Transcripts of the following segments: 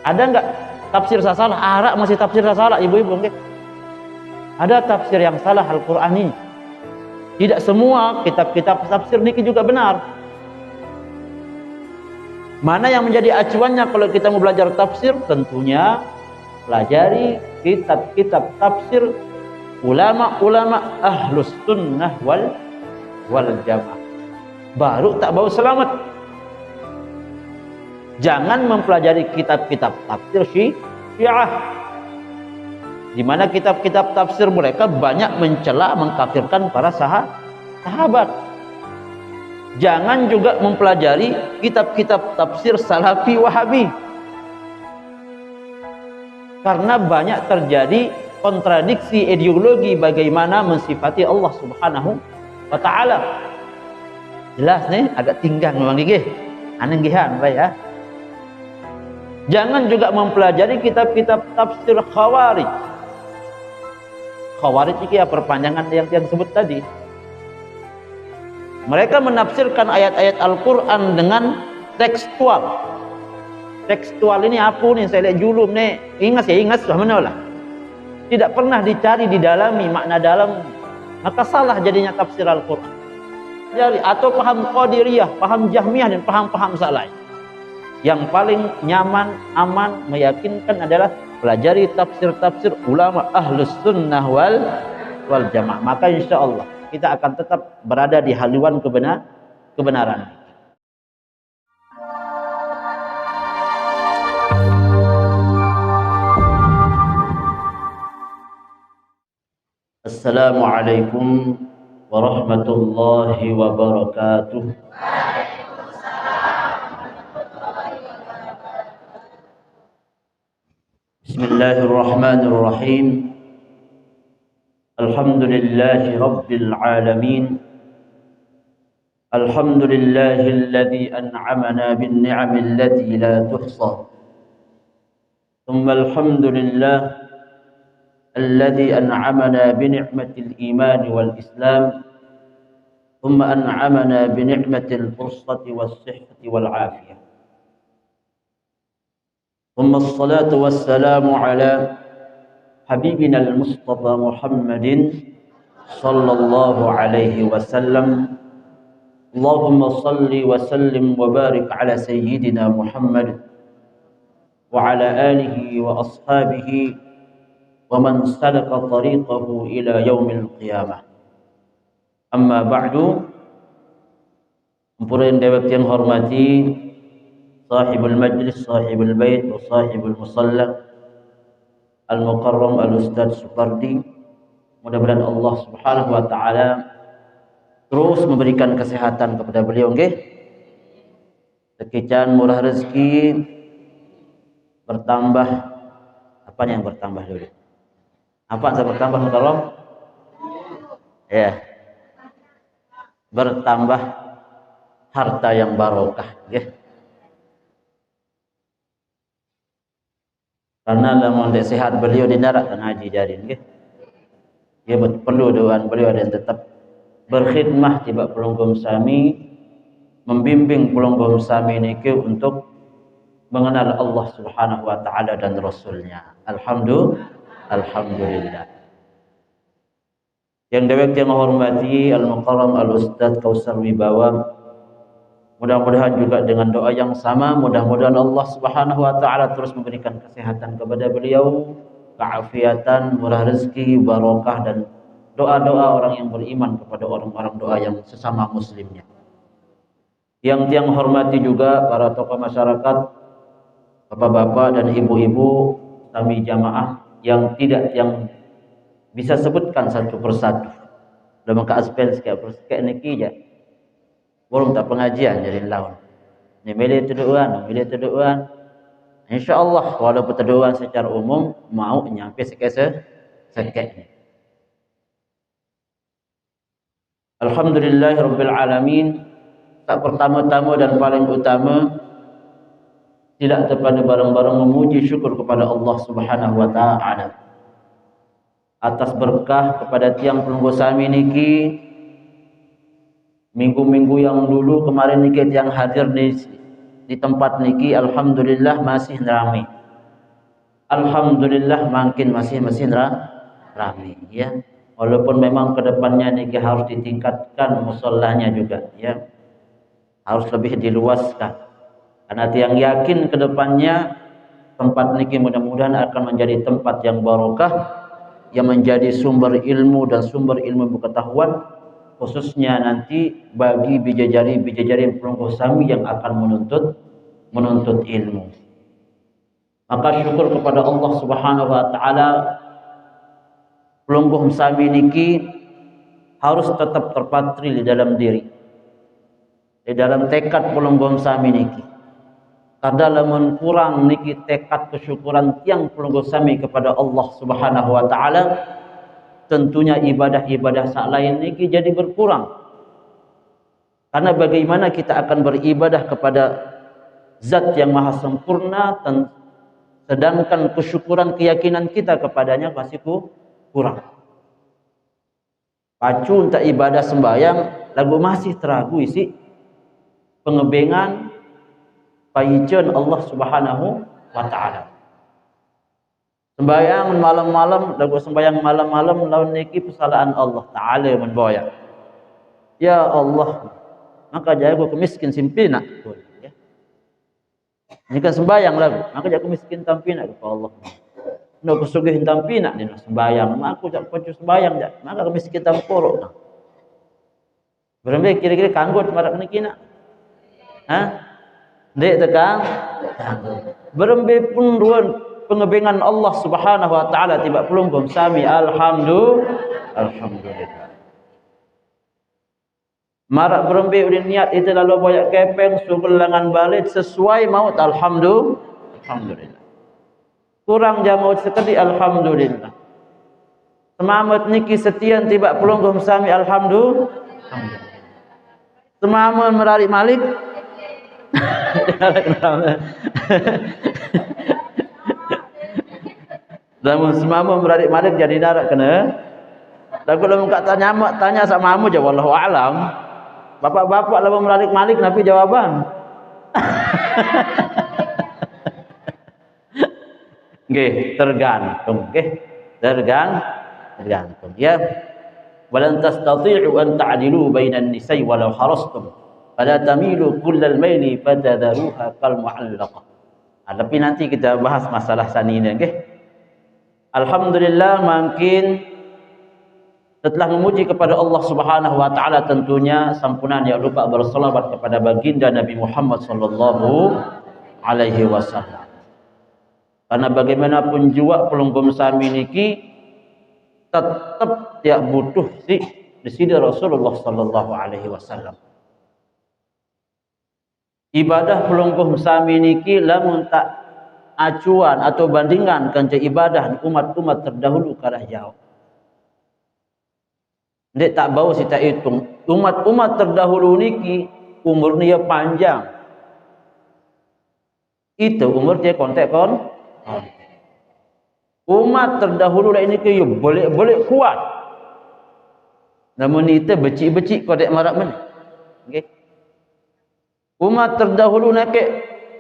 Ada enggak tafsir salah? Arak masih tafsir salah, ibu-ibu nggih. Ada tafsir yang salah Al-Qur'an ini. Tidak semua kitab-kitab tafsir niki juga benar. Mana yang menjadi acuannya kalau kita mau belajar tafsir? Tentunya pelajari kitab-kitab tafsir ulama-ulama ahlus sunnah wal jamaah. Baru tak bau selamat. Jangan mempelajari kitab-kitab tafsir Syiah, di mana kitab-kitab tafsir mereka banyak mencela, mengkafirkan para sahabat. Jangan juga mempelajari kitab-kitab tafsir Salafi Wahabi, karena banyak terjadi kontradiksi ideologi bagaimana mensifati Allah Subhanahu wa taala. Jelas nih, agak tinggal memang gigih. Aneh gihan baik ya. Jangan juga mempelajari kitab-kitab tafsir Khawarij. Khawarij ini ya perpanjangan yang disebut tadi. Mereka menafsirkan ayat-ayat Al-Quran dengan tekstual. Tekstual ini apa nih? Saya lihat julum nih. Ingat sudah mana lah. Tidak pernah dicari, didalami makna dalam. Maka salah jadinya tafsir Al-Quran. Jadi atau paham Qadiriyah, paham Jahmiyah dan paham-paham salah. Yang paling nyaman, aman, meyakinkan adalah pelajari tafsir-tafsir ulama ahlus sunnah wal jamaah. Maka insya Allah kita akan tetap berada di haluan kebenaran. Assalamualaikum warahmatullahi wabarakatuh. Bismillahirrahmanirrahim. Alhamdulillahi rabbil alamin. Alhamdulillahilladzi an'amana bin ni'amil lati la tuhsa. Thumma alhamdulillah alladzi an'amana bi ni'matil iman wal islam. Thumma an'amana bi ni'matil fursati was sihhati wal afiyah. ثم الصلاة والسلام على حبيبنا المصطفى محمد صلى الله عليه وسلم. اللهم صل وسلم وبارك على سيدنا محمد وعلى آله وأصحابه ومن سلك طريقه إلى يوم القيامة. أما بعد, Mumpurun dewek yang hormati sahibul majlis, sahibul bait, wa sahibul musalla, al-mukarram al-ustadz Supardi. Mudah-mudahan Allah Subhanahu wa taala terus memberikan kesehatan kepada beliau nggih. Sekian murah rezeki bertambah. Apa yang bertambah dulu? Apa yang bertambah mukarram? Ya. Bertambah harta yang barokah nggih. Karena lamun sehat beliau di darat dan haji jarin nggih. Dia perlu doaan beliau dan tetap berkhidmah tiba pelunggum sami, membimbing pelunggum sami niki untuk mengenal Allah Subhanahu wa taala dan Rasulnya. Alhamdulillah. Yang dewek yang menghormati Al-Mukarram Al-Ustadz Kausar Wibawa, mudah-mudahan juga dengan doa yang sama, mudah-mudahan Allah Subhanahu wa taala terus memberikan kesehatan kepada beliau, keafiatan, murah rezeki, barokah, dan doa-doa orang yang beriman kepada orang-orang doa yang sesama muslimnya. Yang tiang hormati juga para tokoh masyarakat, bapak-bapak dan ibu-ibu, kami jamaah yang bisa sebutkan satu persatu. Dalam keaspen sekian niki aja. Belum tak pengajian jadi lawan. Ni milih tuduhan. Insyaallah walaupun tuduhan secara umum mau nyampe sekese ni. Alhamdulillahirabbil alamin. Tak pertama-tama dan paling utama tidak terpada bareng-bareng memuji syukur kepada Allah Subhanahu wa taala atas berkah kepada tiang pelunggu sami niki. Minggu-minggu yang dulu kemarin niki yang hadir di tempat niki, alhamdulillah masih ramai. alhamdulillah makin masih ramai ya. Walaupun memang kedepannya niki harus ditingkatkan musallahnya juga ya, harus lebih diluaskan. Karena yang yakin kedepannya tempat niki mudah-mudahan akan menjadi tempat yang barokah, yang menjadi sumber ilmu dan sumber ilmu pengetahuan, khususnya nanti bagi bijajari pelungguh sami yang akan menuntut ilmu. Maka syukur kepada Allah Subhanahu wa taala, pelungguh sami niki harus tetap terpatri di dalam diri, di dalam tekad pelungguh sami niki. Karena lamun kurang niki tekad kesyukuran tiang pelungguh sami kepada Allah Subhanahu wa taala, tentunya ibadah-ibadah sak lain niki jadi berkurang. Karena bagaimana kita akan beribadah kepada zat yang maha sempurna sedangkan kesyukuran keyakinan kita kepadanya masih kurang. Pacu untuk ibadah sembahyang lagu masih teragu isi pengebengan paicen Allah Subhanahu wa taala. Sembahyang malam-malam, lagu sembahyang malam-malam lawan niki kesalahan Allah taala menboya. Ya Allah, maka jago kemiskin simpina. Ya. Jika sembahyang lagu, maka jago miskin tampina kepada Allah. No kesugihin tampina ni sembahyang, maka aku jak pacu sembahyang jak, maka kemiskin tamporo. Berembe kira-kira kanggot marak niki nak. Hah? Dek tekan. Berembe pun ruan pengebengan Allah Subhanahu wa taala tiba pelungguh sami alhamdulillah. Marak berembe udin niat itu lalu banyak kepeng sugelangan balik sesuai maut alhamdulillah. Kurang jam maut sekali alhamdulillah. Semamat niki setian tiba pelungguh sami alhamdulillah. Semamat merarik malik Namun semama meradik malik jadi darat kena. Dan kalau muka tanya sama kamu jawab wallahu alam. Bapak-bapak lalu meradik malik nabi jawaban. Nggih, tergantung nggih. Tergantung ya. Walan tastati'u an ta'dilu bainan nisa'i walau harastum. Fala tamilu kullal maili fatadharuha kal mu'allaqah. Tapi nanti kita bahas masalah sanina nggih. Alhamdulillah makin setelah memuji kepada Allah Subhanahu wa taala tentunya sampunan ya lupa berselawat kepada baginda Nabi Muhammad sallallahu alaihi wasallam. Karena bagaimanapun juga pelungguh sami niki tetap dia butuh di sini Rasulullah sallallahu alaihi wasallam. Ibadah pelungguh sami niki lamun tak acuan atau bandingan kanca ibadah umat-umat terdahulu kalah jauh. Dek tak bau kita hitung umat-umat terdahulu niki umur dia panjang. Itu umur dia kontek kon. Umat terdahulu ini ke boleh kuat. Namun itu becik-becik kodek marak men. Okay. Umat terdahulu nak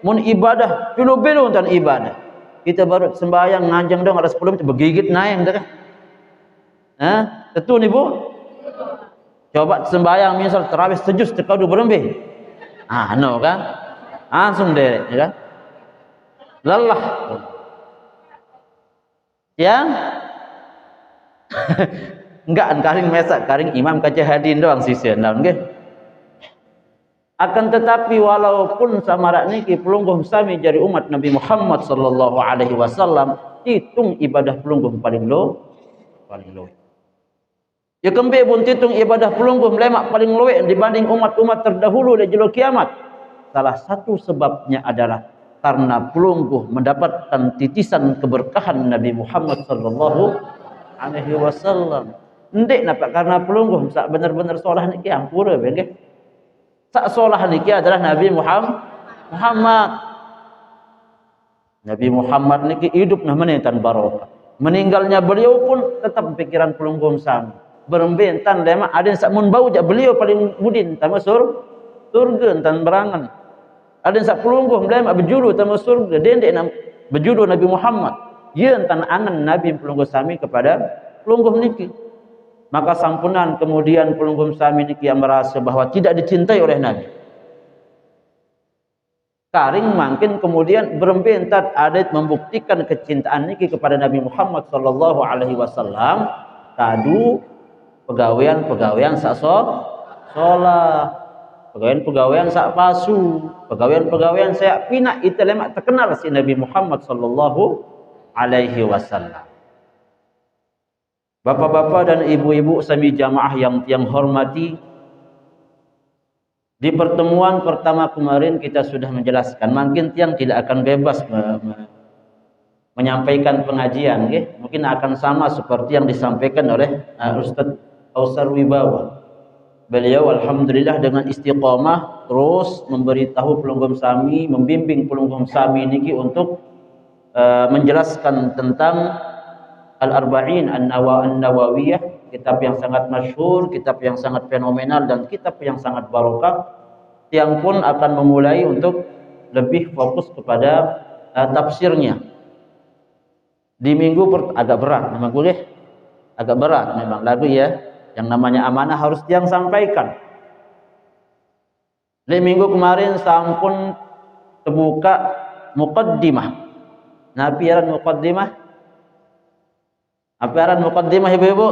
mun ibadah pilu-pilu tan ibadah. Kita baru sembahyang nganjang dong ada 10 menit bergigit naik dah. Hah? Tentu ni Bu. Coba sembahyang misal tarawih sejus tekadu berembih. No kan? Langsung derek ya kan? Lelah. Ya? Enggak karing mesak, karing imam kaca hadin doang sisian naon nggih. Akan tetapi walaupun samarak niki pelungguh sami jadi umat Nabi Muhammad sallallahu alaihi wasallam, hitung ibadah pelungguh paling low. Ya kembe pun hitung ibadah pelungguh melemak paling low dibanding umat-umat terdahulu di jero kiamat. Salah satu sebabnya adalah karena pelungguh mendapatkan titisan keberkahan Nabi Muhammad sallallahu alaihi wasallam. Ndek napa karena pelungguh sak benar-benar solah niki ampura nggih. Sak solah niki adalah Nabi Muhammad. Nabi Muhammad niki hidup namanya tan barokah. Meninggalnya beliau pun tetap pikiran pelungguh sami. Berembentan lema ada yang sak mun bau jak beliau paling mudin tan surga tan berangan. Ada yang sak pelungguh lema berjulu tan surga dendek nam berjulu Nabi Muhammad. yen tan angen Nabi pelungguh sami kepada pelungguh niki. Maka sampunan kemudian pelungguh sami niki yang merasa bahwa tidak dicintai oleh Nabi. Karing makin kemudian berembentat adat membuktikan kecintaan niki kepada Nabi Muhammad sallallahu alaihi wasallam kadu pegawaian sak solah, pegawaian sak pasu, pegawaian sak pinak itu lemak terkenal si Nabi Muhammad sallallahu alaihi wasallam. Bapak-bapak dan ibu-ibu sami jamaah yang hormati, di pertemuan pertama kemarin kita sudah menjelaskan, mungkin tiang tidak akan bebas menyampaikan pengajian, okay? Mungkin akan sama seperti yang disampaikan oleh Ustaz Kausar Wibawa. Beliau alhamdulillah dengan istiqamah terus memberitahu pelungguh sami, membimbing pelungguh sami niki untuk menjelaskan tentang Al-Arba'in An-Nawawiyah, kitab yang sangat masyhur, kitab yang sangat fenomenal dan kitab yang sangat barokah. Tiang pun akan memulai untuk lebih fokus kepada tafsirnya. Di minggu agak berat memang boleh, agak berat memang lagu ya. Yang namanya amanah harus tiang sampaikan. Di minggu kemarin sampun terbuka muqaddimah. Nabi aran muqaddimah. Apa aran muqaddimah ibu-ibu?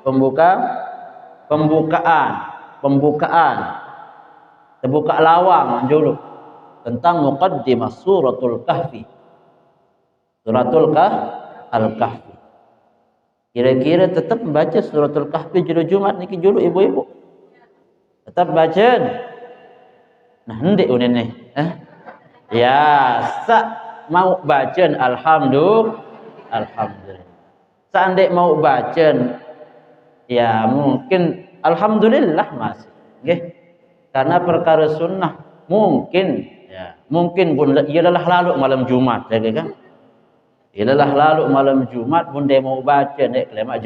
Pembukaan. Terbuka lawang dulu tentang muqaddimah suratul Kahfi. Suratul Al-Kahfi. Kira-kira tetap membaca suratul Kahfi julu Jumat niki julu ibu-ibu. Tetap baca. Nah, ndek unen nih. Ya, mau baca alhamdulillah. Seandainya mau baca, ya mungkin alhamdulillah masih, okay? Karena perkara sunnah mungkin pun ialah lalu malam Jumat, ya kan? Ialah lalu malam Jumat pun dia mau baca nek kelema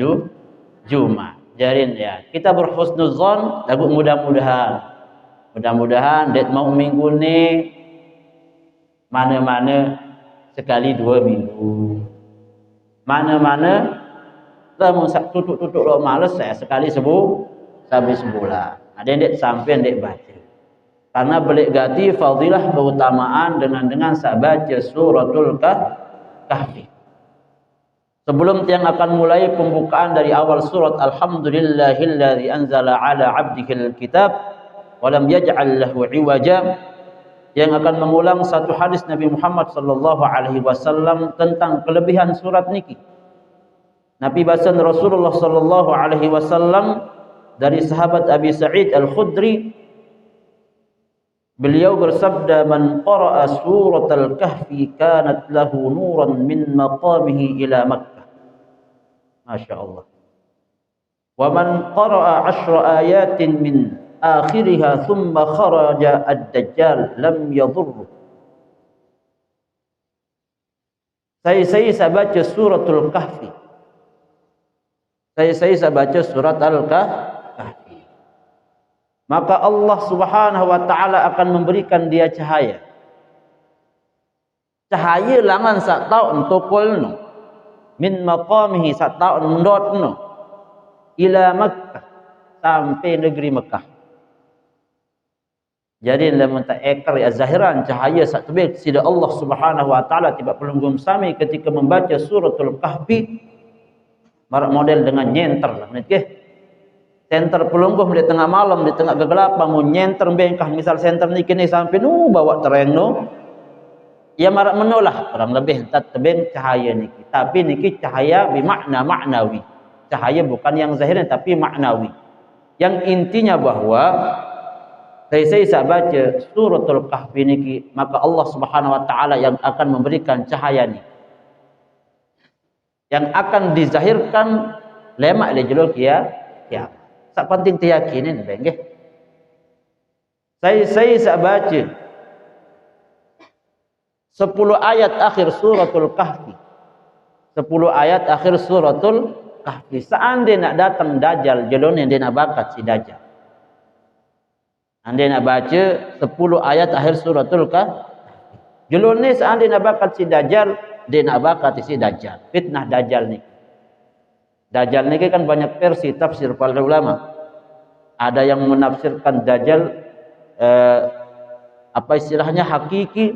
Jumat. Jarin ya, kita berhusnuzon, lagu mudah-mudahan dek mau minggu ni mana-mana sekali 2 minggu. Mana-mana lamun sak tutuk-tutuk lo males saya sekali sebulan. Ada yang sampai dek baca. Karena belik gati fadilah keutamaan dengan saya baca suratul Kahfi. Sebelum tiang akan mulai pembukaan dari awal surat Alhamdulillahilladzi anzala ala 'abdihil kitab wa lam yaj'al lahu 'iwaja, yang akan mengulang satu hadis Nabi Muhammad sallallahu alaihi wasallam tentang kelebihan surat niki. Nabi bahasan Rasulullah sallallahu alaihi wasallam dari sahabat Abi Sa'id Al-Khudri, beliau bersabda, "Man qara'a suratal Kahfi kanat lahu nuran min maqamihi ila Makkah." Masya Allah. "Wa man qara'a 10 ayatin min akhiriha thumma kharaja ad-dajjal lam yadurru." Saya baca suratul Kahfi. Saya baca surat Al-Kahfi. Maka Allah Subhanahu wa taala akan memberikan dia cahaya. Cahaya langan sak taun tokolno min maqamihi sak taun mendotno ila Makkah, sampai negeri Mekah. Jadi lamun tak ekar ya zahiran cahaya sak tebik sida Allah Subhanahu wa taala tiba pelunggum sami ketika membaca suratul Kahfi marak model dengan nyenter lah okay? Senter pelungguh di tengah malam, di tengah kegelapan mau nyenter bengkah, misal senter niki ni sampai bawa tereng ya marak menolak kurang lebih tak tebing cahaya niki. Tapi niki cahaya bermakna maknawi. Cahaya bukan yang zahirnya tapi maknawi. Yang intinya bahwa saya baca suratul Kahfi niki, maka Allah Subhanahu wa taala yang akan memberikan cahaya niki, yang akan dizahirkan lemak le jelul ya. Sak penting tiyakinin nggih. Saya baca 10 ayat akhir suratul Kahfi. 10 ayat akhir suratul Kahfi. Seandainya nak datang dajjal, jelun yang dia nak bakat si dajjal. Andai nak baca 10 ayat akhir suratul Kahfi. Jelun ni seandainya nak bakat si dajjal, dia nak bakat isi dajjal. Fitnah dajjal ni. Dajjal ni kan banyak versi tafsir para ulama. Ada yang menafsirkan dajjal apa istilahnya hakiki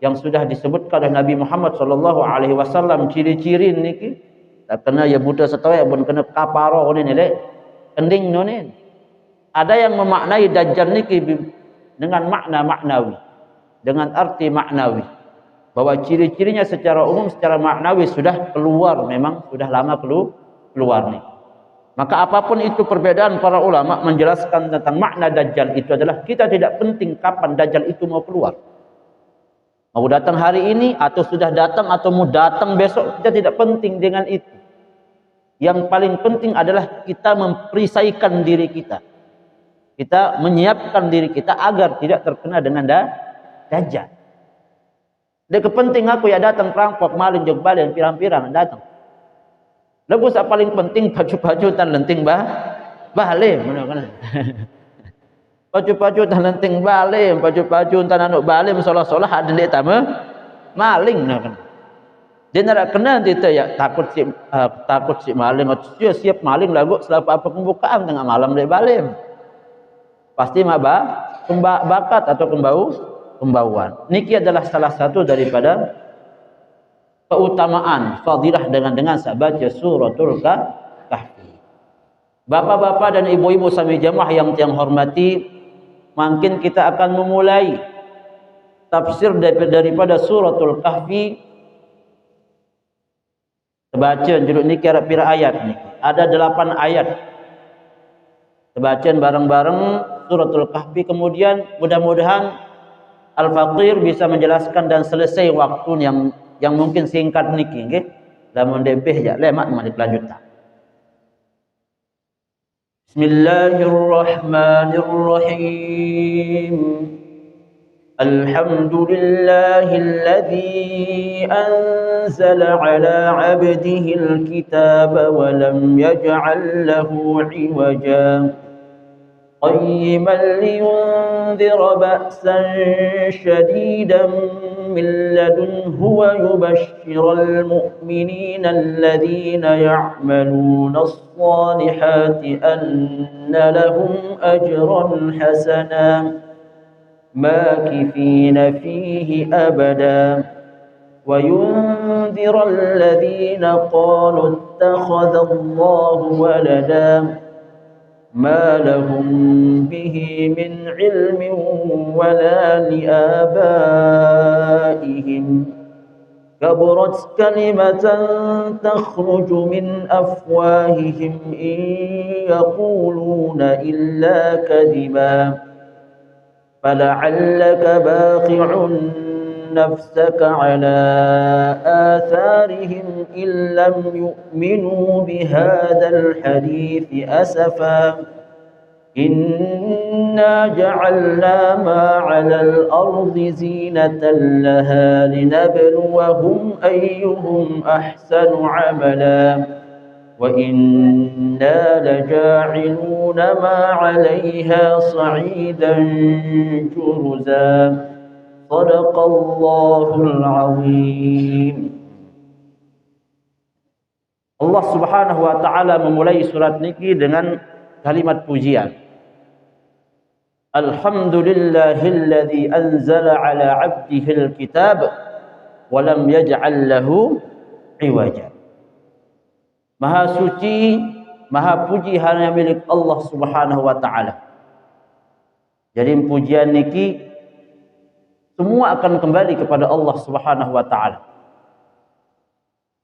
yang sudah disebutkan oleh Nabi Muhammad sallallahu alaihi wasallam ciri-ciri niki. Tak kena ya buta setawa pun kena kaparo ni lek kending nonen. Ada yang memaknai dajjal niki dengan makna maknawi, dengan arti maknawi, bahwa ciri-cirinya secara umum secara maknawi sudah keluar, memang sudah lama keluar nih. Maka apapun itu perbedaan para ulama menjelaskan tentang makna dajjal itu adalah kita tidak penting kapan dajjal itu mau keluar. Mau datang hari ini atau sudah datang atau mau datang besok, kita tidak penting dengan itu. Yang paling penting adalah kita memperisaikan diri kita. Kita menyiapkan diri kita agar tidak terkena dengan dajjal. Dia kepenting aku ya datang perampok, maling, jog balen, pirang-pirang datang. Lagu yang paling penting baju-baju tan lenting bale, baju-baju tan lenting bale, baju-baju tan anu bale solah-solah ada dia tama maling kan. Dia nak kena kita ya takut si maling, dia siap maling lagu selepas apa pembukaan tengah malam dia bale. Pasti bakat atau kembauan. Niki adalah salah satu daripada keutamaan fadilah dengan baca suratul Kahfi. Bapak-bapak dan ibu-ibu sami jamaah yang hormati, mungkin kita akan memulai tafsir daripada suratul Kahfi. Baca judul ni kira pira ayat ni. Ada 8 ayat. Bacaan bareng-bareng suratul Kahfi, kemudian mudah-mudahan Al-Faqir bisa menjelaskan dan selesai waktu yang mungkin singkat niki nggih. Lamun lebih ya lemak mari lanjutkan. Bismillahirrahmanirrahim. Alhamdulillahilladzi anzala ala 'abdihil kitaba wa lam yaj'al lahu 'iwaja. قيما لينذر بأسا شديدا من لدنه ويبشر المؤمنين الذين يعملون الصالحات أن لهم أجرا حسنا ماكثين فيه أبدا وينذر الذين قالوا اتخذ الله ولدا ما لهم به من علم ولا لآبائهم كبرت كلمة تخرج من أفواههم إن يقولون إلا كذبا فلعلك باخع نفسك على آثارهم إن لم يؤمنوا بهذا الحديث أسفا إنا جعلنا ما على الأرض زينة لها لنبلوهم أيهم أحسن عملا وإنا لجاعلون ما عليها صعيدا جرزا Sadaqallahul azim. Allah Subhanahu wa taala memulai surat niki dengan kalimat pujian. Alhamdulillahilladzi anzala ala 'abdihil kitab wa lam yaj'al lahu 'iwaja. Maha suci, maha puji hanya milik Allah Subhanahu wa taala. Jadi pujian niki semua akan kembali kepada Allah Subhanahu wa taala.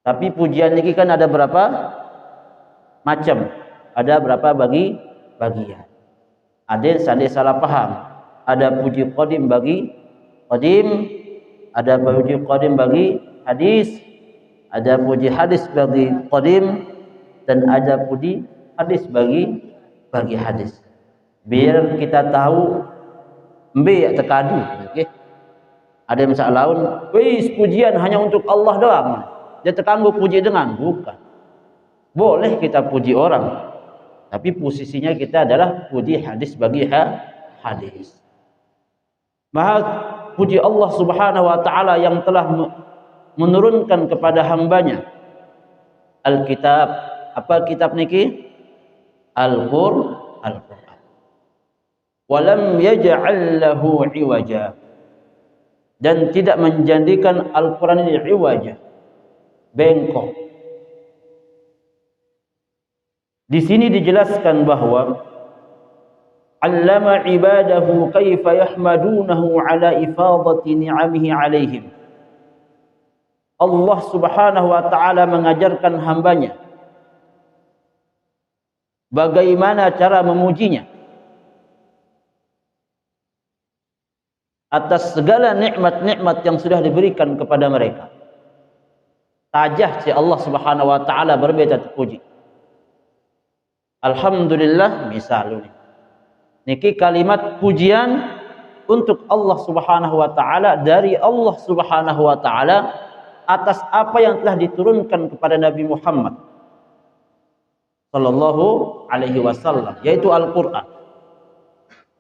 Tapi pujian ini kan ada berapa macam? Ada berapa bagian? Ada yang salah paham. Ada puji qadim bagi qadim, ada puji qadim bagi hadis, ada puji hadis bagi qadim, dan ada puji hadis bagi hadis. Biar kita tahu mbe tekadu, okey. Ada yang misal laun, wis pujian hanya untuk Allah doang. Dia terkanggu puji dengan, bukan. Boleh kita puji orang, tapi posisinya kita adalah puji hadis bagi hadis. Maha puji Allah Subhanahu wa taala yang telah menurunkan kepada hambanya Alkitab. Apa kitab niki? Al-Qur'an. Walam yaj'al lahu iwaja, dan tidak menjadikan Al-Qur'an ini iwaja, bengkok. Di sini dijelaskan bahwa allama ibadahu kaifa yahmadunahu ala ifadati ni'amihi alaihim. Allah Subhanahu wa taala mengajarkan hambanya bagaimana cara memujinya atas segala nikmat-nikmat yang sudah diberikan kepada mereka. Tajah si Allah Subhanahu wa taala berbeda terpuji. Alhamdulillah misal ini. Niki kalimat pujian untuk Allah Subhanahu wa taala, dari Allah Subhanahu wa taala atas apa yang telah diturunkan kepada Nabi Muhammad sallallahu alaihi wasallam, yaitu Al-Qur'an.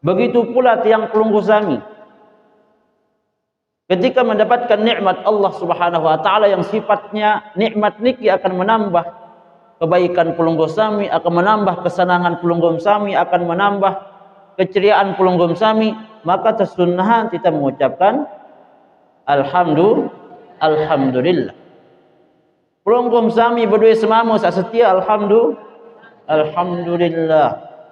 Begitu pula tiang pelunggu sami ketika mendapatkan nikmat Allah Subhanahu wa taala yang sifatnya nikmat niki akan menambah kebaikan pelunggu sami, akan menambah kesenangan pelunggu sami, akan menambah keceriaan pelunggu sami, maka tersunnahan kita mengucapkan alhamdulillah. Pelunggu sami berdua semamu sak setia alhamdulillah.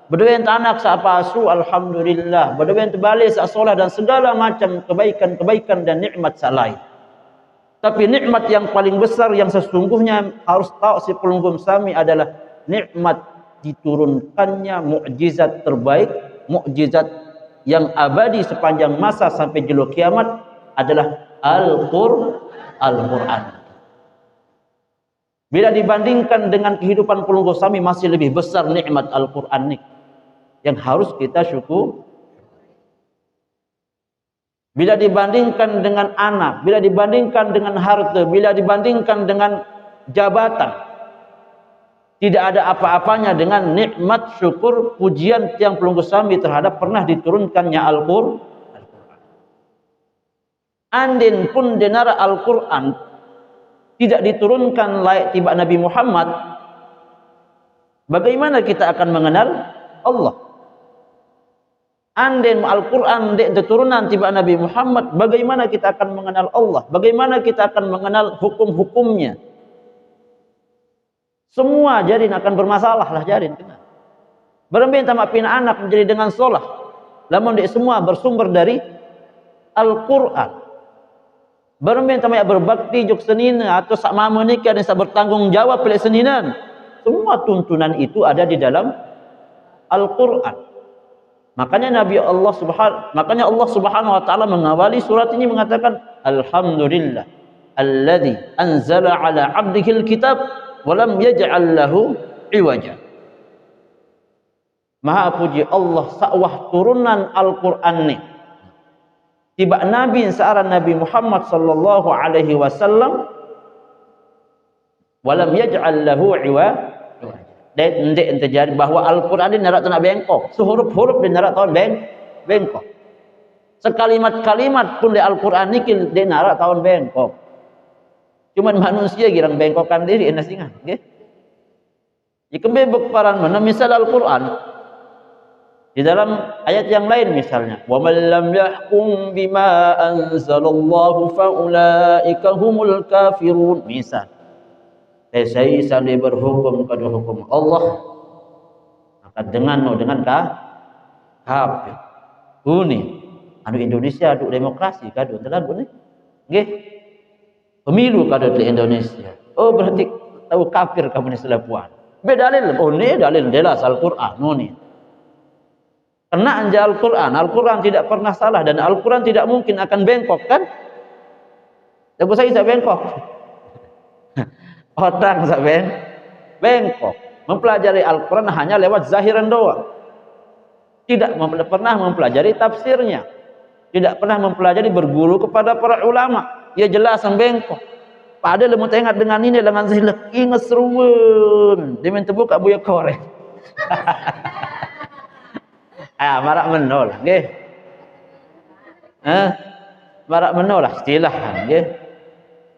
Berdua yang tanak sak pasu alhamdulillah. Berdua yang terbalik sak solat dan segala macam kebaikan dan nikmat sak lain. Tapi nikmat yang paling besar yang sesungguhnya harus tahu si pelunggu sami adalah nikmat diturunkannya mukjizat terbaik, mukjizat yang abadi sepanjang masa sampai jelo kiamat adalah Al-Qur'an. Bila dibandingkan dengan kehidupan pelunggu sami, masih lebih besar nikmat Al-Qur'an ini yang harus kita syukur. Bila dibandingkan dengan anak, bila dibandingkan dengan harta, bila dibandingkan dengan jabatan, tidak ada apa-apanya dengan nikmat syukur pujian tiang pelunggu sami terhadap pernah diturunkannya Al-Qur'an. Andin pun denara Al-Qur'an tidak diturunkan layak tiba Nabi Muhammad, bagaimana kita akan mengenal Allah? Andin Al-Qur'an dek turunan tiba Nabi Muhammad, bagaimana kita akan mengenal Allah? Bagaimana kita akan mengenal hukum-hukumnya? Semua jarin akan bermasalah lah jarin. Berembin tamak pina anak menjadi dengan solah. Namun dek semua bersumber dari Al-Qur'an. Berembin tamak berbakti juk senina atau sak mama nikah dan sak bertanggung jawab pelak seninan. Semua tuntunan itu ada di dalam Al-Qur'an. Makanya Allah Subhanahu wa taala mengawali surat ini mengatakan alhamdulillah alladzi anzala ala 'abdihil kitab wa lam yaj'al lahu iwaja. Maha puji Allah sawah turunan Al-Qur'an ni tiba nabi searan Nabi Muhammad sallallahu alaihi wasallam wa lam yaj'al lahu iwaja. Dan terjadi bahawa Al-Quran ini narak nak bengkok, sehuruf-huruf dia narak tahun bengkok, sekalimat-kalimat pun di Al-Quran ini dia narak tahun bengkok. Cuman manusia girang bengkokkan diri nasingan, okay? Jika berperan mana misal Al-Quran di dalam ayat yang lain misalnya, wa man lam yahkum bima anzalallahu fa ulaika humul kafirun, misal saya sambil berhukum kepada hukum Allah, maka dengan kafir. Ini anu Indonesia aduk demokrasi kadu telan ni. Nggih. Pemilu kadu di Indonesia. Oh berarti tahu kafir kamu ni selapuan. Be dalil, oh ni dalil jelas Al-Qur'an ni. Karena anja Al-Qur'an tidak pernah salah dan Al-Qur'an tidak mungkin akan bengkok kan? Jago saya tak bengkok. Orang sampai bengkok mempelajari Al-Quran hanya lewat zahiran doang, tidak pernah mempelajari tafsirnya, tidak pernah mempelajari berguru kepada para ulama. Ya jelas bengkok. Padahal mau tengok dengan ini dengan zilek ingat seruan dia minta buka buaya korek. Marak menolak nggih. Marak menolak istilah nggih.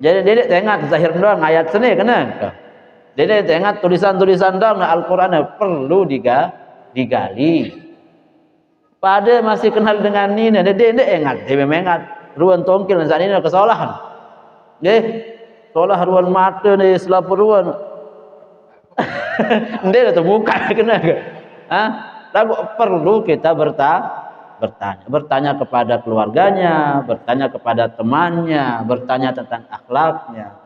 Jadi dedek tengok zahir doang ayat sini kena. Dedek tengok tulisan-tulisan doang Al-Qur'an perlu digali. Pada masih kenal dengan ini, dedek ingat, dia mengat ruan tongkil saat ini kesalahan. Nggih, salah ruan mata ni selapur ruan. Dia tu buka kena ke? Lalu perlu kita bertanya kepada keluarganya, bertanya kepada temannya, bertanya tentang akhlaknya.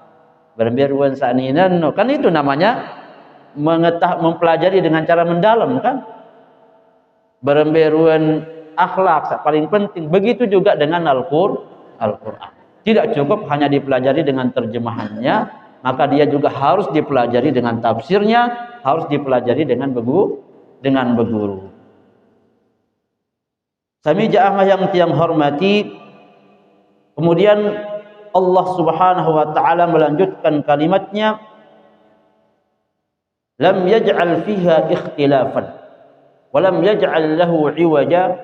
Berbiruan saninan, kan itu namanya mempelajari dengan cara mendalam kan? Berbiruan akhlak paling penting. Begitu juga dengan Al-Qur'an. Tidak cukup hanya dipelajari dengan terjemahannya, maka dia juga harus dipelajari dengan tafsirnya, harus dipelajari dengan berguru. Sami jamaah yang tiang hormati, kemudian Allah Subhanahu wa taala melanjutkan kalimatnya, lam yaj'al fiha ikhtilafan wa lam yaj'al lahu 'iwaja.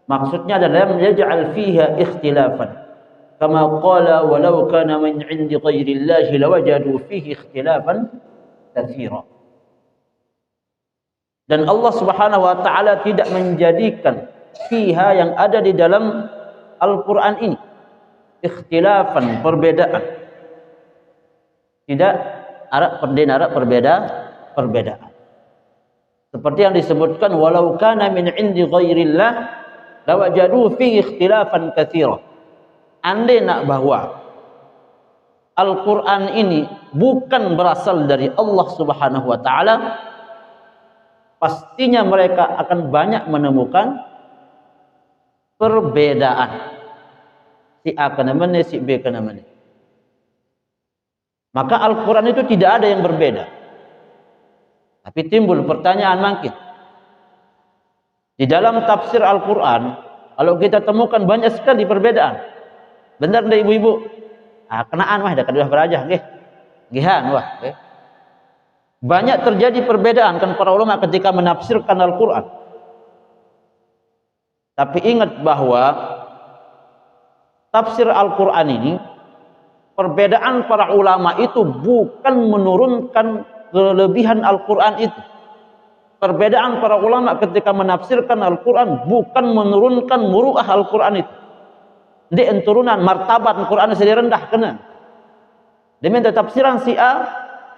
Maksudnya adalah lam yaj'al fiha ikhtilafan kama qala walau kana min 'indi ghairillahi lawajadu fihi ikhtilafan katsira. Dan Allah Subhanahu wa taala tidak menjadikan fiha yang ada di dalam Al-Qur'an ini ikhtilafan, perbedaan. Tidak ada perbedaan. Seperti yang disebutkan walau kana min 'indi ghairillah lawajadu fihi ikhtilafan katsira. Andai nak bahwa Al-Qur'an ini bukan berasal dari Allah Subhanahu wa taala, pastinya mereka akan banyak menemukan perbedaan. Si A kena mana, si B kena mana. Maka Al-Quran itu tidak ada yang berbeda. Tapi timbul pertanyaan mungkin. Di dalam tafsir Al-Quran, kalau kita temukan banyak sekali perbedaan. Benar enggak ibu-ibu? Kenaan mah dah kedua berajah, nggih. Ngihan wah, nggih. Banyak terjadi perbedaan kan para ulama ketika menafsirkan Al-Quran. Tapi ingat bahwa tafsir Al-Quran ini, perbedaan para ulama itu bukan menurunkan kelebihan Al-Quran itu. Perbedaan para ulama ketika menafsirkan Al-Quran bukan menurunkan muruah Al-Quran itu. Dia turunan martabat Al-Quran sedih rendah kena. Dia minta tafsiran si A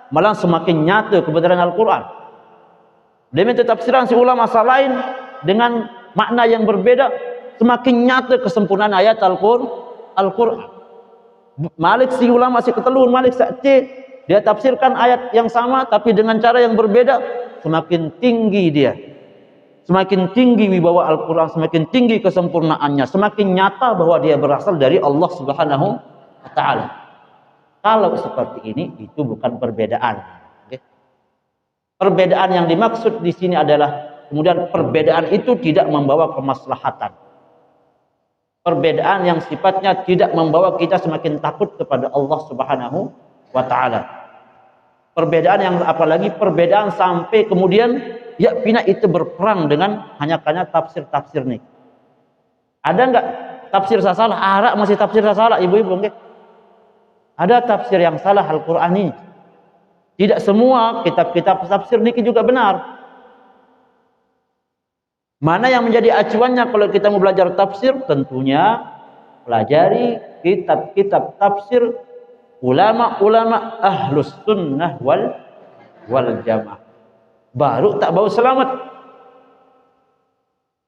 malah semakin nyata kebenaran Al-Quran. Dia minta tafsiran si ulama lain dengan makna yang berbeda, semakin nyata kesempurnaan ayat Al-Quran. Malik si ulama si ketelur, Malik si C, dia tafsirkan ayat yang sama tapi dengan cara yang berbeda, semakin tinggi dia. Semakin tinggi wibawa Al-Quran, semakin tinggi kesempurnaannya, semakin nyata bahwa dia berasal dari Allah Subhanahu wa taala. Kalau seperti ini, itu bukan perbedaan. Okay? Perbedaan yang dimaksud di sini adalah kemudian perbedaan itu tidak membawa kemaslahatan. Perbedaan yang sifatnya tidak membawa kita semakin takut kepada Allah Subhanahu wa taala. Perbedaan yang apalagi perbedaan sampai kemudian ya pina itu berperang dengan hanya tafsir-tafsir nih. Ada enggak tafsir salah? Arak masih tafsir salah ibu-ibu nggih. Ada tafsir yang salah Al-Qur'an ini. Tidak semua kitab-kitab tafsir niki juga benar. Mana yang menjadi acuannya kalau kita mau belajar tafsir? Tentunya pelajari kitab-kitab tafsir ulama-ulama ahlus sunnah wal jamaah. Baru tak bau selamat.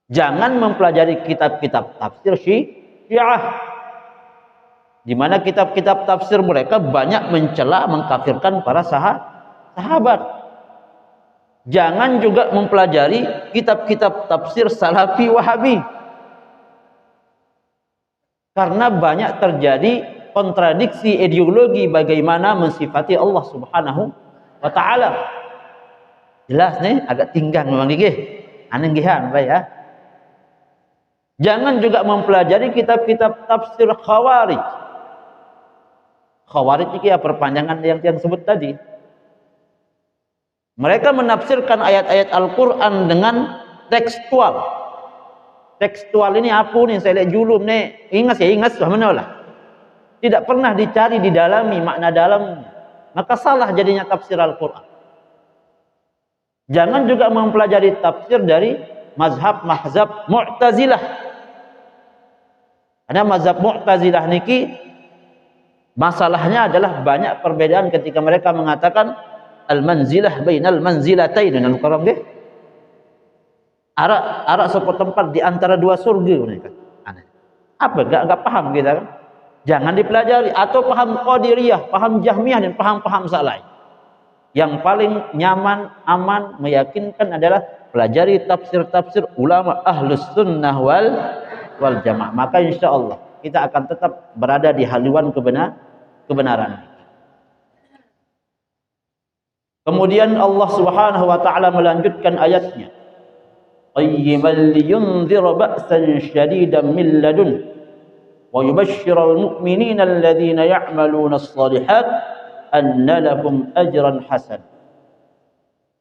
Jangan mempelajari kitab-kitab tafsir Syiah, di mana kitab-kitab tafsir mereka banyak mencela, mengkafirkan para sahabat. Jangan juga mempelajari kitab-kitab tafsir Salafi Wahabi, karena banyak terjadi kontradiksi ideologi bagaimana mensifati Allah Subhanahu wa taala. Jelas nih, agak tinggang memang nggih. Aneh ngihan bae ya. Jangan juga mempelajari kitab-kitab tafsir Khawarij. Khawarij ini ya perpanjangan yang sebut tadi. Mereka menafsirkan ayat-ayat Al-Qur'an dengan tekstual. Tekstual ini apa nih? Saya lihat julum nih. Ingat sudah mana lah. tidak pernah dicari, didalami makna dalamnya, maka salah jadinya tafsir Al-Quran. Jangan juga mempelajari tafsir dari mazhab Mu'tazilah. Karena mazhab Mu'tazilah niki masalahnya adalah banyak perbedaan ketika mereka mengatakan al-manzilah bainal manzilatain dengan karam nggih. Arak sepertempat di antara dua surga mereka. Aneh. Apa enggak paham kita kan? Jangan dipelajari, atau paham Qadiriyah, paham Jahmiyah dan paham-paham lain. Yang paling nyaman, aman, meyakinkan adalah pelajari tafsir-tafsir ulama ahlus sunnah wal jamaah. Maka insya Allah kita akan tetap berada di haluan kebenaran. Kemudian Allah Subhanahu wa taala melanjutkan ayatnya. Qayyiman liyunzira ba'san syadidan min ladun wa yubashshiral mu'minina alladhina ya'maluna as-shalihat anna lahum ajran hasan.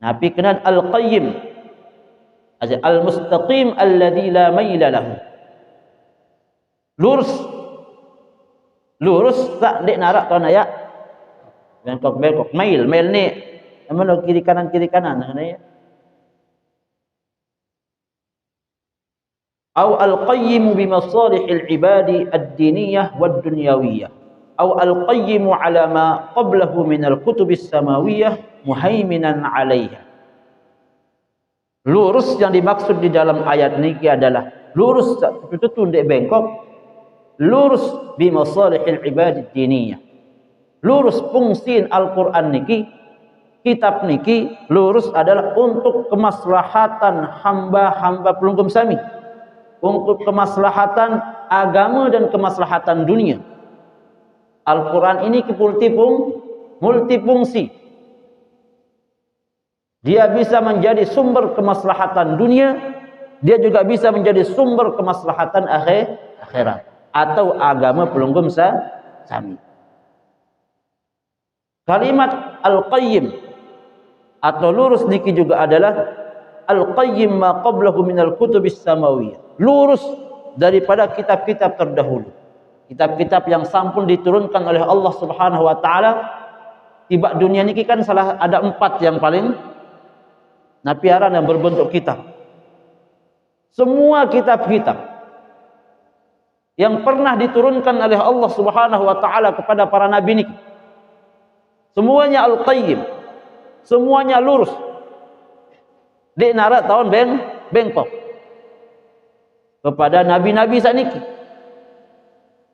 Nabi kenal al-qayyim, al-mustaqim alladhi la maila lahu. Lurus tak dek narak tuan ayat bengkok mail ni mana kiri kanan ya. Au al-qayyim bi masalihil ibadi ad-diniyah wad dunyawiyah. Au al-qayyimu ala ma qablahu min al-kutubis samawiyah muhaiminan 'alaiha. Lurus yang dimaksud di dalam ayat ini adalah lurus itu ndek bengkok, lurus bi masalihil ibadi diniyah. Lurus fungsi Al-Qur'an niki, kitab niki lurus adalah untuk kemaslahatan hamba-hamba pelungkum sami, untuk kemaslahatan agama dan kemaslahatan dunia. Al-Quran ini multifungsi. Dia bisa menjadi sumber kemaslahatan dunia, dia juga bisa menjadi sumber kemaslahatan akhirat atau agama pelungkum sami. Kalimat al-qayyim atau lurus niki juga adalah al-qayyim ma qablahu minal kutubis samawiyah. Lurus daripada kitab-kitab terdahulu. Kitab-kitab yang sampun diturunkan oleh Allah Subhanahu wa taala. Tiba dunia niki kan ada 4 yang paling napiaran yang berbentuk kitab. Semua kitab-kitab yang pernah diturunkan oleh Allah Subhanahu wa taala kepada para nabi niki, semuanya al-qayyim, semuanya lurus. Dek narak tahun bengkok kepada nabi-nabi saniki.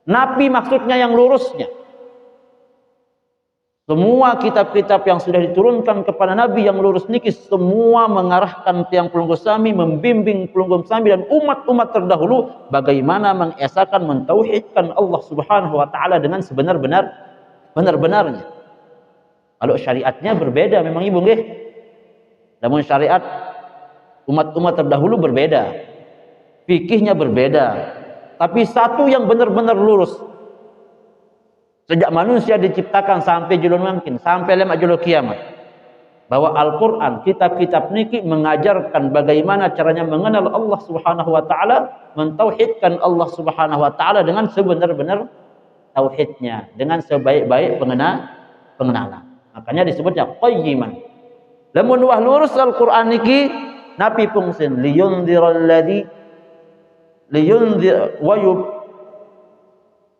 Nabi maksudnya yang lurusnya. Semua kitab-kitab yang sudah diturunkan kepada Nabi yang lurus niki semua mengarahkan tiang pelungkum sami, membimbing pelungkum sami dan umat-umat terdahulu bagaimana mengesahkan, mentauhidkan Allah Subhanahu wa taala dengan benar-benarnya. Kalau syariatnya berbeda memang ibu nggih. Namun syariat umat-umat terdahulu berbeda. Fikihnya berbeda. Tapi satu yang benar-benar lurus. Sejak manusia diciptakan sampai julul mungkin, sampai lemak julul kiamat. Bahwa Al-Quran, kitab-kitab niki mengajarkan bagaimana caranya mengenal Allah Subhanahu wa taala, mentauhidkan Allah Subhanahu wa taala dengan sebenar-benar tauhidnya, dengan sebaik-baik pengenalan. Makanya disebutnya qayyiman. Lamun wah lurus Al-Quran niki napi fungsin liyundziral ladzi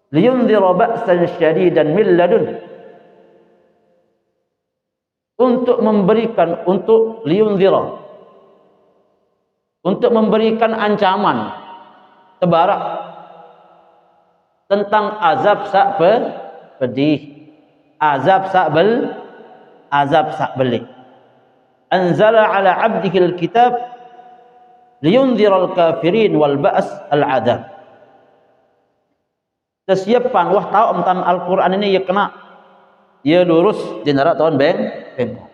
liyundzir ba'san syadidan min ladun, untuk memberikan, untuk liyundzira, untuk memberikan ancaman tebarak tentang azab sak pedih, azab sak belik. Anzala ala 'abdihi al-kitab liyundziral kafirin wal ba's al-'adzab. Kesiapan wah tahu tentang Al-Qur'an ini ya kena ya lurus jenara tahun bengkok.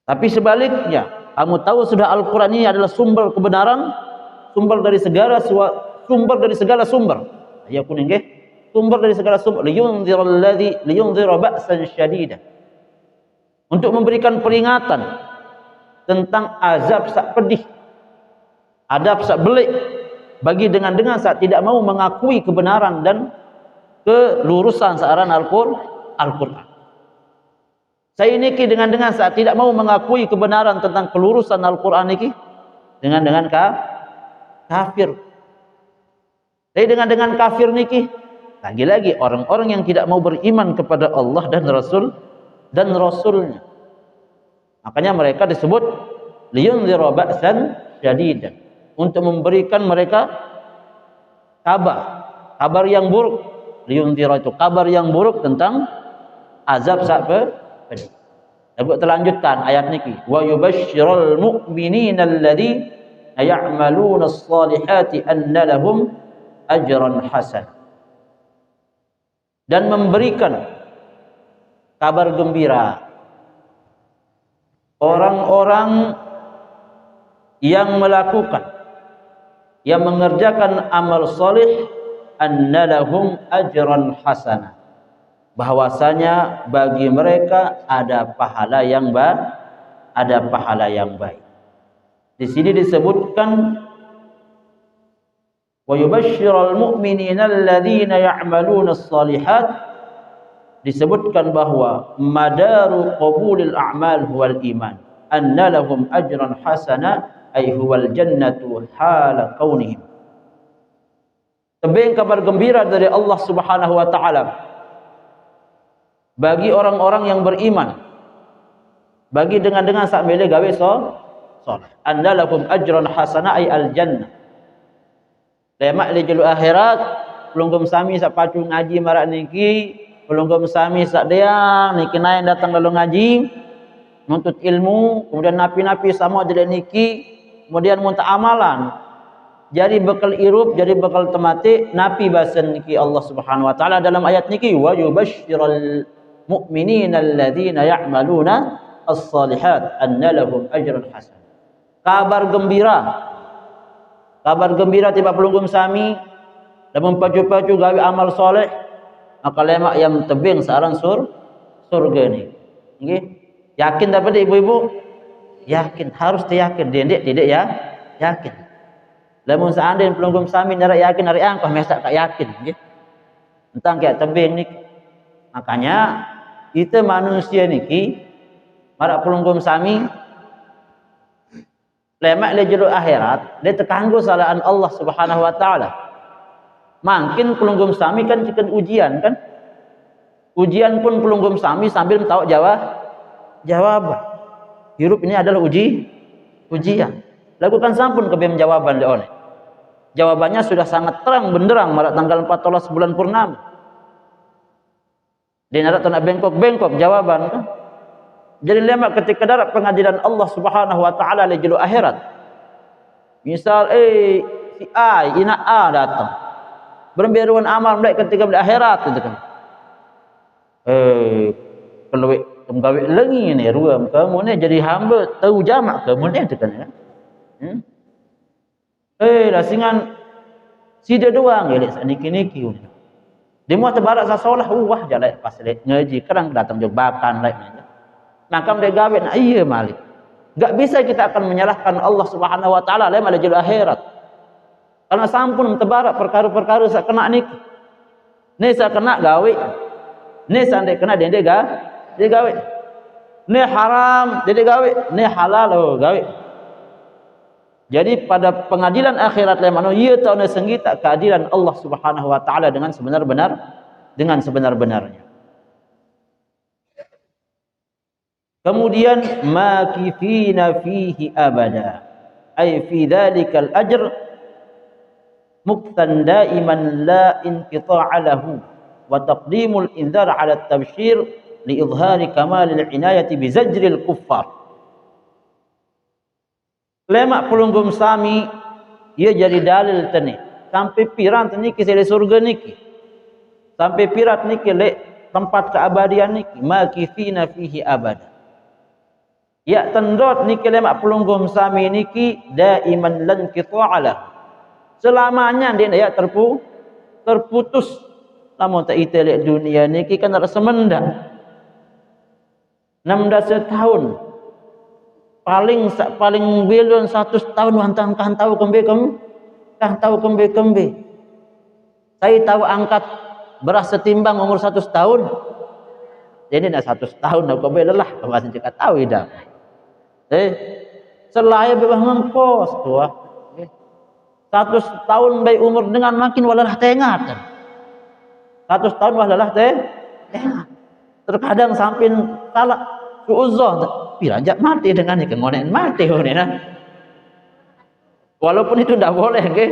Tapi sebaliknya, kamu tahu sudah Al-Qur'an ini adalah sumber kebenaran, sumber dari segala sumber. Ya kuning nggih, sumber dari segala sumber. Liyundzira ba'san syadida. Untuk memberikan peringatan tentang azab sak pedih, adab sak belik bagi dengan saat tidak mau mengakui kebenaran dan kelurusan searan Al-Qur'an. Saya niki dengan saat tidak mau mengakui kebenaran tentang kelurusan Al-Qur'an niki dengan kafir. Tapi dengan kafir niki lagi-lagi orang-orang yang tidak mau beriman kepada Allah dan Rasulnya. Makanya mereka disebut liyunzira ba'san syadidan, untuk memberikan mereka kabar yang buruk. Liyunzira itu kabar yang buruk tentang azab pedih. Lalu terlanjutkan ayat niki, wa yubasysyirul mu'minina alladziina ya'maluna as-salihati anna lahum ajran hasan. Dan memberikan kabar gembira orang-orang yang mengerjakan amal salih, anna lahum ajran hasanah, bahwasanya bagi mereka ada pahala yang baik. Di sini disebutkan wa yubasysyirul mu'minina alladziina ya'maluna as-shalihat, disebutkan bahwa madaru qabulil a'mal huwal iman, anna lahum ajran hasana ay huwal jannatu hala kaunihim. Tebing kabar gembira dari Allah Subhanahu wa taala bagi orang-orang yang beriman, bagi dengan sak mele gawe saleh, anna lahum ajran hasana ay al jannah. Lemak li julu akhirat pelunggum sami sak pacu ngaji marak niki, pelunggum sami sak deang niki naik datang lalu ngaji nuntut ilmu, kemudian napi-napi sama jadi niki, kemudian muntah amalan jadi bekal irup, jadi bekal temati napi basan niki Allah Subhanahu wa taala dalam ayat niki, wa yubasysyirul mu'minina alladziina ya'maluna as-shalihat anna lahum ajran hasan. Kabar gembira tiba pelunggum sami dan mempacu-pacu gawe amal soleh, maka lemak yang tebing searan surga ni. Nggih. Yakin dapat ibu-ibu? Yakin, harus yakin. Dendek tidak ya? Yakin. Lamun seandainya pelunggum sami nara yakin hari angkah mesak tak yakin nggih. Entang kayak tebing niki. Makanya kita manusia niki marak pelunggum sami lemak le jero akhirat dia terkanggu salaan Allah Subhanahu wa taala. Makin pelunggum sami kan cikan ujian kan? Ujian pun pelunggum sami sambil tahu jawaban. Hirup ini adalah ujian. Lakukan sampun kebem jawaban le oleh. Jawabannya sudah sangat terang benderang marak tanggal 14 bulan purnama. Dia nak bengkok jawaban kan? Jadi lemak ketika darat pengadilan Allah Subhanahu wa taala le julu akhirat. Misal si A, ina A datang. Berbiruan amal mereka ketika di akhirat itu kan. Kalau gawe lengi ni ruam kamu ni jadi hamba tahu jamak kamu ni itu kan. Lasingan si dia doang elek saniki-niki. Dia mau terbarak sasolah wah jalan pas lek ngaji kadang datang jebakan lek. Maka mereka gawe nak iya malik. Enggak bisa kita akan menyalahkan Allah Subhanahu wa taala lain pada judul akhirat. Karena sampun terbarak perkara-perkara sak kena niki. Ni sak kena gawe. Ni sandai kena dia gawe. Ni haram dia gawe, ni halal gawe. Jadi pada pengadilan akhirat lain mana ia tahu senggita keadilan Allah Subhanahu wa taala dengan sebenar-benarnya. Kemudian makithina fihi abada ay fi dzalikal ajr muqtan daiman la inqita'a lahu wa taqdimul inzar 'ala at-tabshir li idhari kamalil inayati bi zajril kuffar. Lemak pelunggum sami ia jadi dalil tani sampai piran tani ki sele surga niki sampai pirat niki le tempat keabadian niki makithina fihi abada. Ya tendot niki lemak pelunggum sami niki daiman lan qita'ala. Selamanya dia ya terputus. Lamun tak ite lek dunia niki kan ada semenda. 16 tahun. Paling bilon 100 tahun wantang kan tahu kembe. Saya tahu angkat beras setimbang umur 100 tahun. Jadi nak 100 tahun nak kau bela lah, kau masih cakap tahu dah. Selaya bebas ngengkos tuah. 100 tahun baik umur dengan makin walalah tengat. 100 tahun walalah tengat. Terkadang sampai salah suuzah, piranjak mati dengan ni kengonen mati ni nah. Walaupun itu dah boleh ke.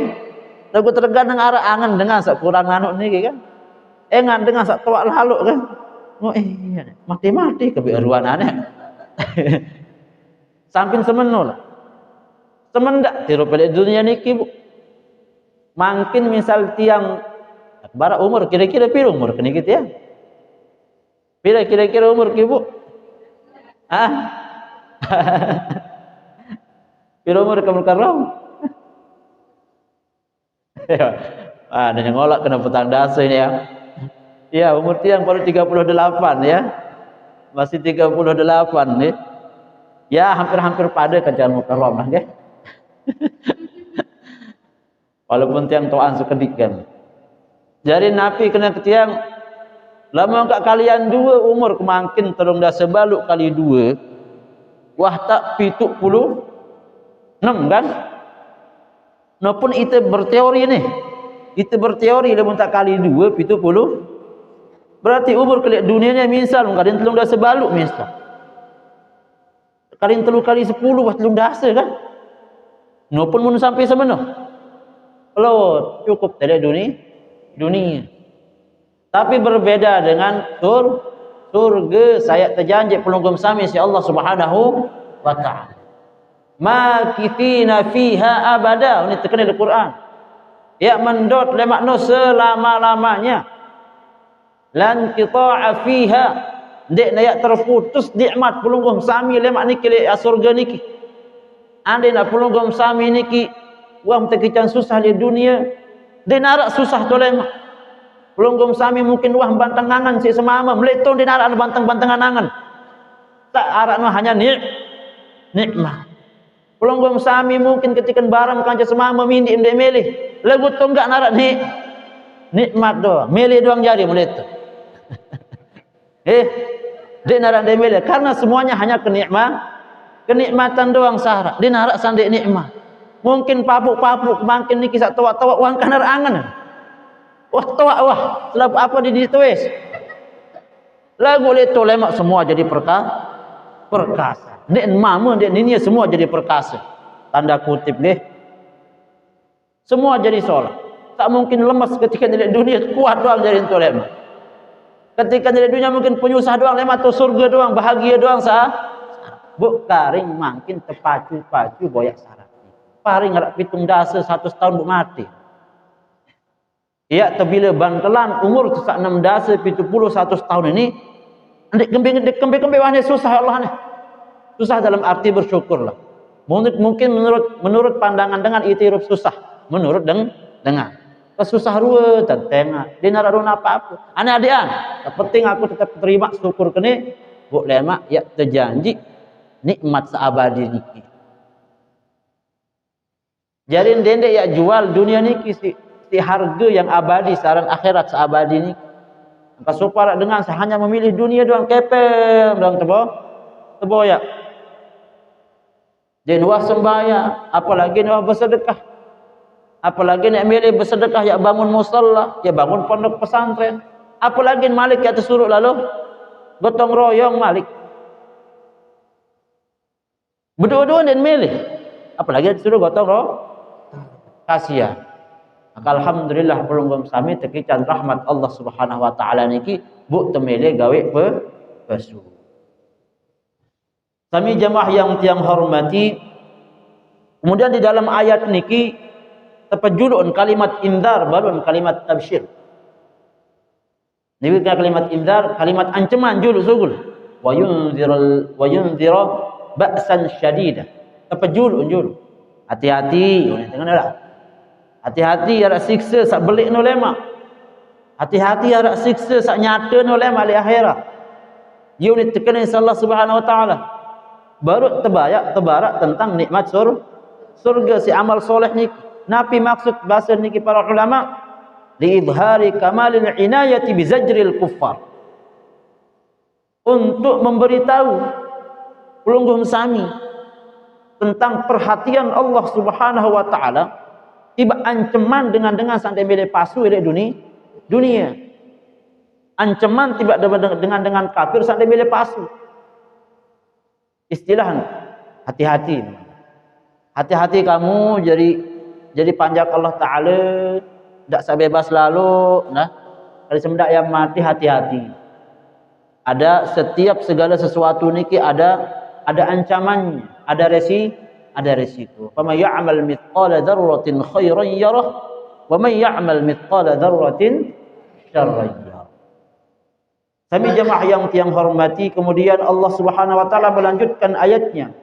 Lagu terkadang arah angan dengan sak kurang anuk ni kan. Engan dengan sak tuak lalu kan. Oh mati-mati kebiaruanane. Samping semeno lah. Semendak tiru pada dunia niki bu. Makin misal tiang bara umur kira-kira piro umur kini gitu ya. Piro kira-kira umur ki bu? Piro umur kamu karam? Ada yang ngolak kena petang dasa ini ya. Ya umur tiang baru 38 ya. Masih 38 nih. Ya hampir-hampir pada kajian mukarram lah ke. Walaupun tiang toan sekedik kan. Jadi Nabi kena ke tiang, lama enggak kalian dua umur kemakin terung dah sebaluk kali dua. Wah tak 76 kan? Nopun itu berteori nih. Itu berteori lamun tak kali dua 70. Berarti umur kali dunianya misal kadin telung dah sebaluk misal. Kadin telu kali 10 wah telung dasa kan? Nopun mun sampai semeno. Kalau cukup dari dunia. Tapi berbeda dengan surga saya terjanji pelunggum sami si Allah Subhanahu wa taala. Makithina fiha abada. Ini terkena di Quran. Ya mendot le makna selama-lamanya. Lan qita'a fiha. Dek nak terputus nikmat pelunggum sami le mak niki le surga niki. Andai nak pelunggum sami niki wang tekican susah di dunia, di narak susah tu lema. Pelunggum sami mungkin wah bantang angan si semama, meleton di narak bantang-bantangan angan. Tak arak no hanya nikmat. Pelunggum sami mungkin ketika barang kanca semama mindi imde melih, lagu tonggak narak nikmat doang, melih doang jari meleton. Di narak de melih karena semuanya hanya kenikmatan doang sahara. Di narak sandek nikmat. Mungkin papuk-papuk makin ni kisah tawak-tawak wang kanar angan. Wah tawak wah, selap apa di dituis. Lagu itu lemak semua jadi perkasa. Dek mama dek nini semua jadi perkasa. Tanda kutip deh. Semua jadi soleh. Tak mungkin lemas ketika di dunia kuat doang jadi itu lemak. Ketika di dunia mungkin penyusah doang lemak tu surga doang bahagia doang sah. Buk karing makin terpacu-pacu boyak sarap. Paring ngarak pitung dasa 100 tahun buk mati. Ya bila bangkelan umur tu sak 6 dasa 70 100 tahun ini ndek kembe wahnya susah Allah ni. Susah dalam arti bersyukurlah. Mungkin menurut pandangan dengan itu hidup susah. Menurut dengan susah rua tengah. Dia nak runa apa-apa. Anak-adian, penting aku tetap terima syukur kene buk lemak ya terjanji nikmat seabadi niki. Jadi dendek ya jual dunia ni si harga yang abadi saran akhirat seabadi ni. Maka supaya dengan hanya memilih dunia doang kepem doang tebo ya. Jadi wah sembahyang, apalagi wah bersedekah. Apalagi nak milih bersedekah ya bangun musalla, ya bangun pondok pesantren. Apalagi malik ya tersuruh lalu gotong royong malik. Berdua-dua dan milih. Apalagi disuruh gotong royong. Kasihan. Maka alhamdulillah pelunggum sami tekican rahmat Allah Subhanahu wa taala niki bu temele gawe pesu. Sami jamaah yang tiang hormati. Kemudian di dalam ayat niki terpejulun kalimat indar baru kalimat tabsyir. Ini kalimat indar, kalimat ancaman julu sugul. Wa yunzira ba'san syadida. Terpejulun julu. Hati-hati, dengarlah. Hati-hati ada siksa sak belik no lemak. Hati-hati ada siksa sak nyata no lemak di akhirat. Dia ni tekan Allah Subhanahu wa taala. Baru tebarak tentang nikmat surga si amal soleh ni. Nabi maksud bahasa niki para ulama liidhari kamalil inayati bizajril kuffar, untuk memberitahu Pulungguh Sami tentang perhatian Allah Subhanahu wa taala, tiba ancaman dengan sampai bele pasu di dunia. Ancaman tiba dengan kafir sampai bele pasu. Istilah hati-hati. Hati-hati kamu jadi panjak Allah taala, tidak sebebas lalu, nah. Kalau semendak yang mati hati-hati. Ada setiap segala sesuatu niki ada ancamannya, ada resiko. Fa may ya'mal mithqala dzarratin khairan yarah wa may ya'mal mithqala dzarratin syarran yarah. Kami jemaah yang tiang hormati, kemudian Allah Subhanahu wa taala melanjutkan ayatnya.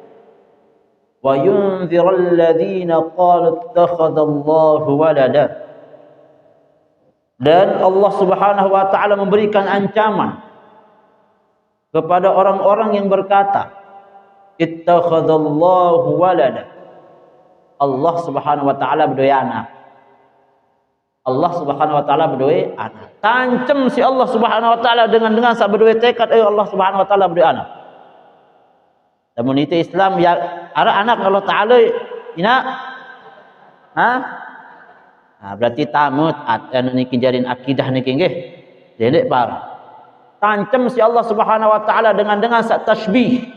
Wa yunziral ladzina qalu ittakhadallahu walada. Dan Allah Subhanahu wa taala memberikan ancaman kepada orang-orang yang berkata, ittakhadallahu walada. Allah Subhanahu wa taala berdua anak. Allah Subhanahu wa taala berdua anak. Tancem si Allah Subhanahu wa taala dengan sak berdua tekad Allah Subhanahu wa taala berdua anak. Namun itu Islam ya ara anak Allah taala ina Nah, berarti tamat anu niki jarin akidah niki nggih. Dedek par. Tancem si Allah Subhanahu wa taala dengan sak tasbih,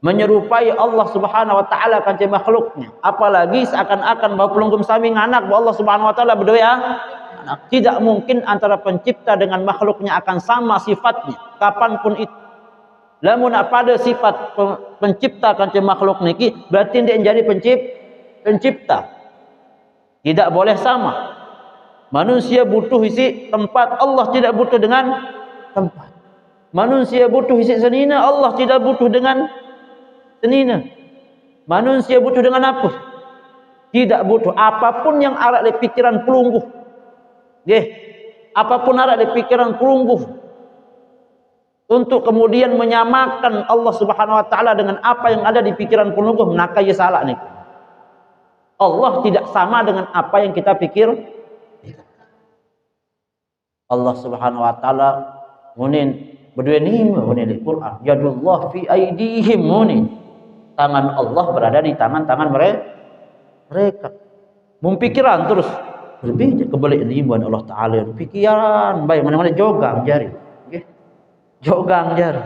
menyerupai Allah Subhanahu wa taala kanthi makhluknya, apalagi seakan-akan bahwa Pulungguh Sami nganak bahwa Allah Subhanahu wa taala berdua anak. Tidak mungkin antara pencipta dengan makhluknya akan sama sifatnya kapanpun itu. Lamun pada sifat pencipta kanthi makhluk niki berarti dia jadi pencipta. Tidak boleh sama. Manusia butuh isi tempat, Allah tidak butuh dengan tempat. Manusia butuh isi senina, Allah tidak butuh dengan senina. Manusia butuh dengan apa? Tidak butuh apapun yang arak di pikiran Pulungguh. Nggih. Apapun arak di pikiran Pulungguh untuk kemudian menyamakan Allah Subhanahu wa taala dengan apa yang ada di pikiran Pulungguh, maka ya salah nih. Allah tidak sama dengan apa yang kita pikir. Allah Subhanahu wa taala munin berdua ni munin di Quran, yadullah fi aidihim munin. Tangan Allah berada di tangan-tangan mereka. Mempikiran terus lebih kebalik limuan Allah taala, pikiran baik mana-mana jogang jari. Nggih. Jogang jari.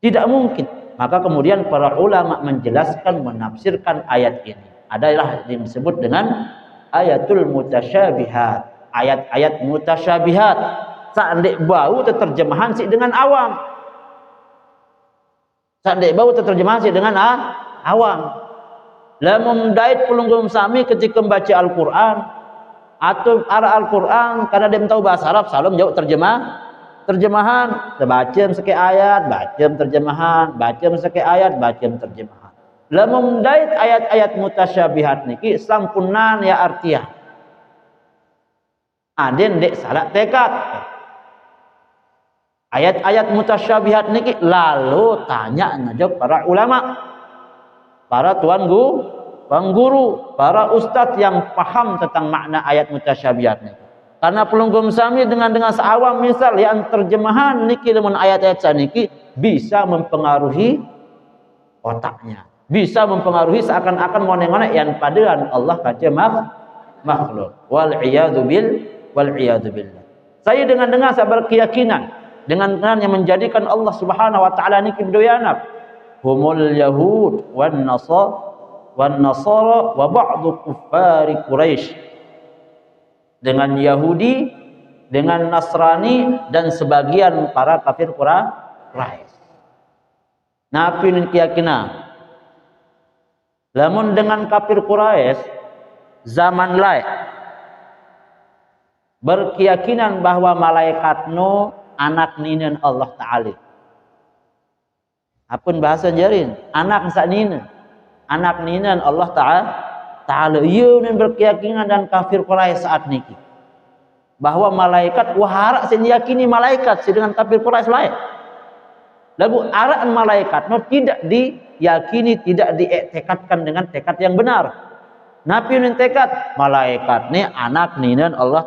Tidak mungkin. Maka kemudian para ulama menjelaskan, menafsirkan ayat ini. Adalah yang disebut dengan ayatul mutasyabihat. Ayat-ayat mutasyabihat. Sandek bau terjemahan sih dengan awam. Sandek bau terjemahan sih dengan awam. Lamun dait Pulungguh Sami ketika membaca Al-Quran atau arah Al-Quran karena dia tahu bahasa Arab, selalu menjawab terjemahan, baca seke ayat, baca terjemahan, baca seke ayat, baca terjemahan. Lamun dait ayat-ayat mutasyabihat niki sampunan ya artiah. Aden dek salah tekad. Ayat-ayat mutasyabihat niki lalu tanya ngajak para ulama, para tuan guru, para ustadz yang paham tentang makna ayat mutasyabihat niki. Karena Pulungguh Sami dengan seawam misal yang terjemahan niki dengan ayat-ayat saniki bisa mempengaruhi otaknya, bisa mempengaruhi seakan-akan ngone-ngone yang padahal Allah kaca makhluk. Wal iyadu billah. Saya dengan saya berkeyakinan dengan yang menjadikan Allah Subhanahu wa taala niki berdua anak. Humul yahud wan nasara wa ba'du kuffari Quraisy. Dengan Yahudi, dengan Nasrani dan sebagian para kafir Quraisy. Napi keyakinan. Lamun dengan kafir Quraisy zaman lain berkeyakinan bahwa malaikatno anak ninen Allah Ta'ala. Apun bahasa jarin, anak ninen Allah Ta'ala. Ia berkeyakinan dan kafir Quraisy saat niki bahwa malaikat wahara sen yakini malaikat dengan kafir Quraisy lain. Lalu araan malaikat tidak diyakini, tidak diiktikadkan dengan tekad yang benar. Nabi nin tekad malaikat ni anak ninan Allah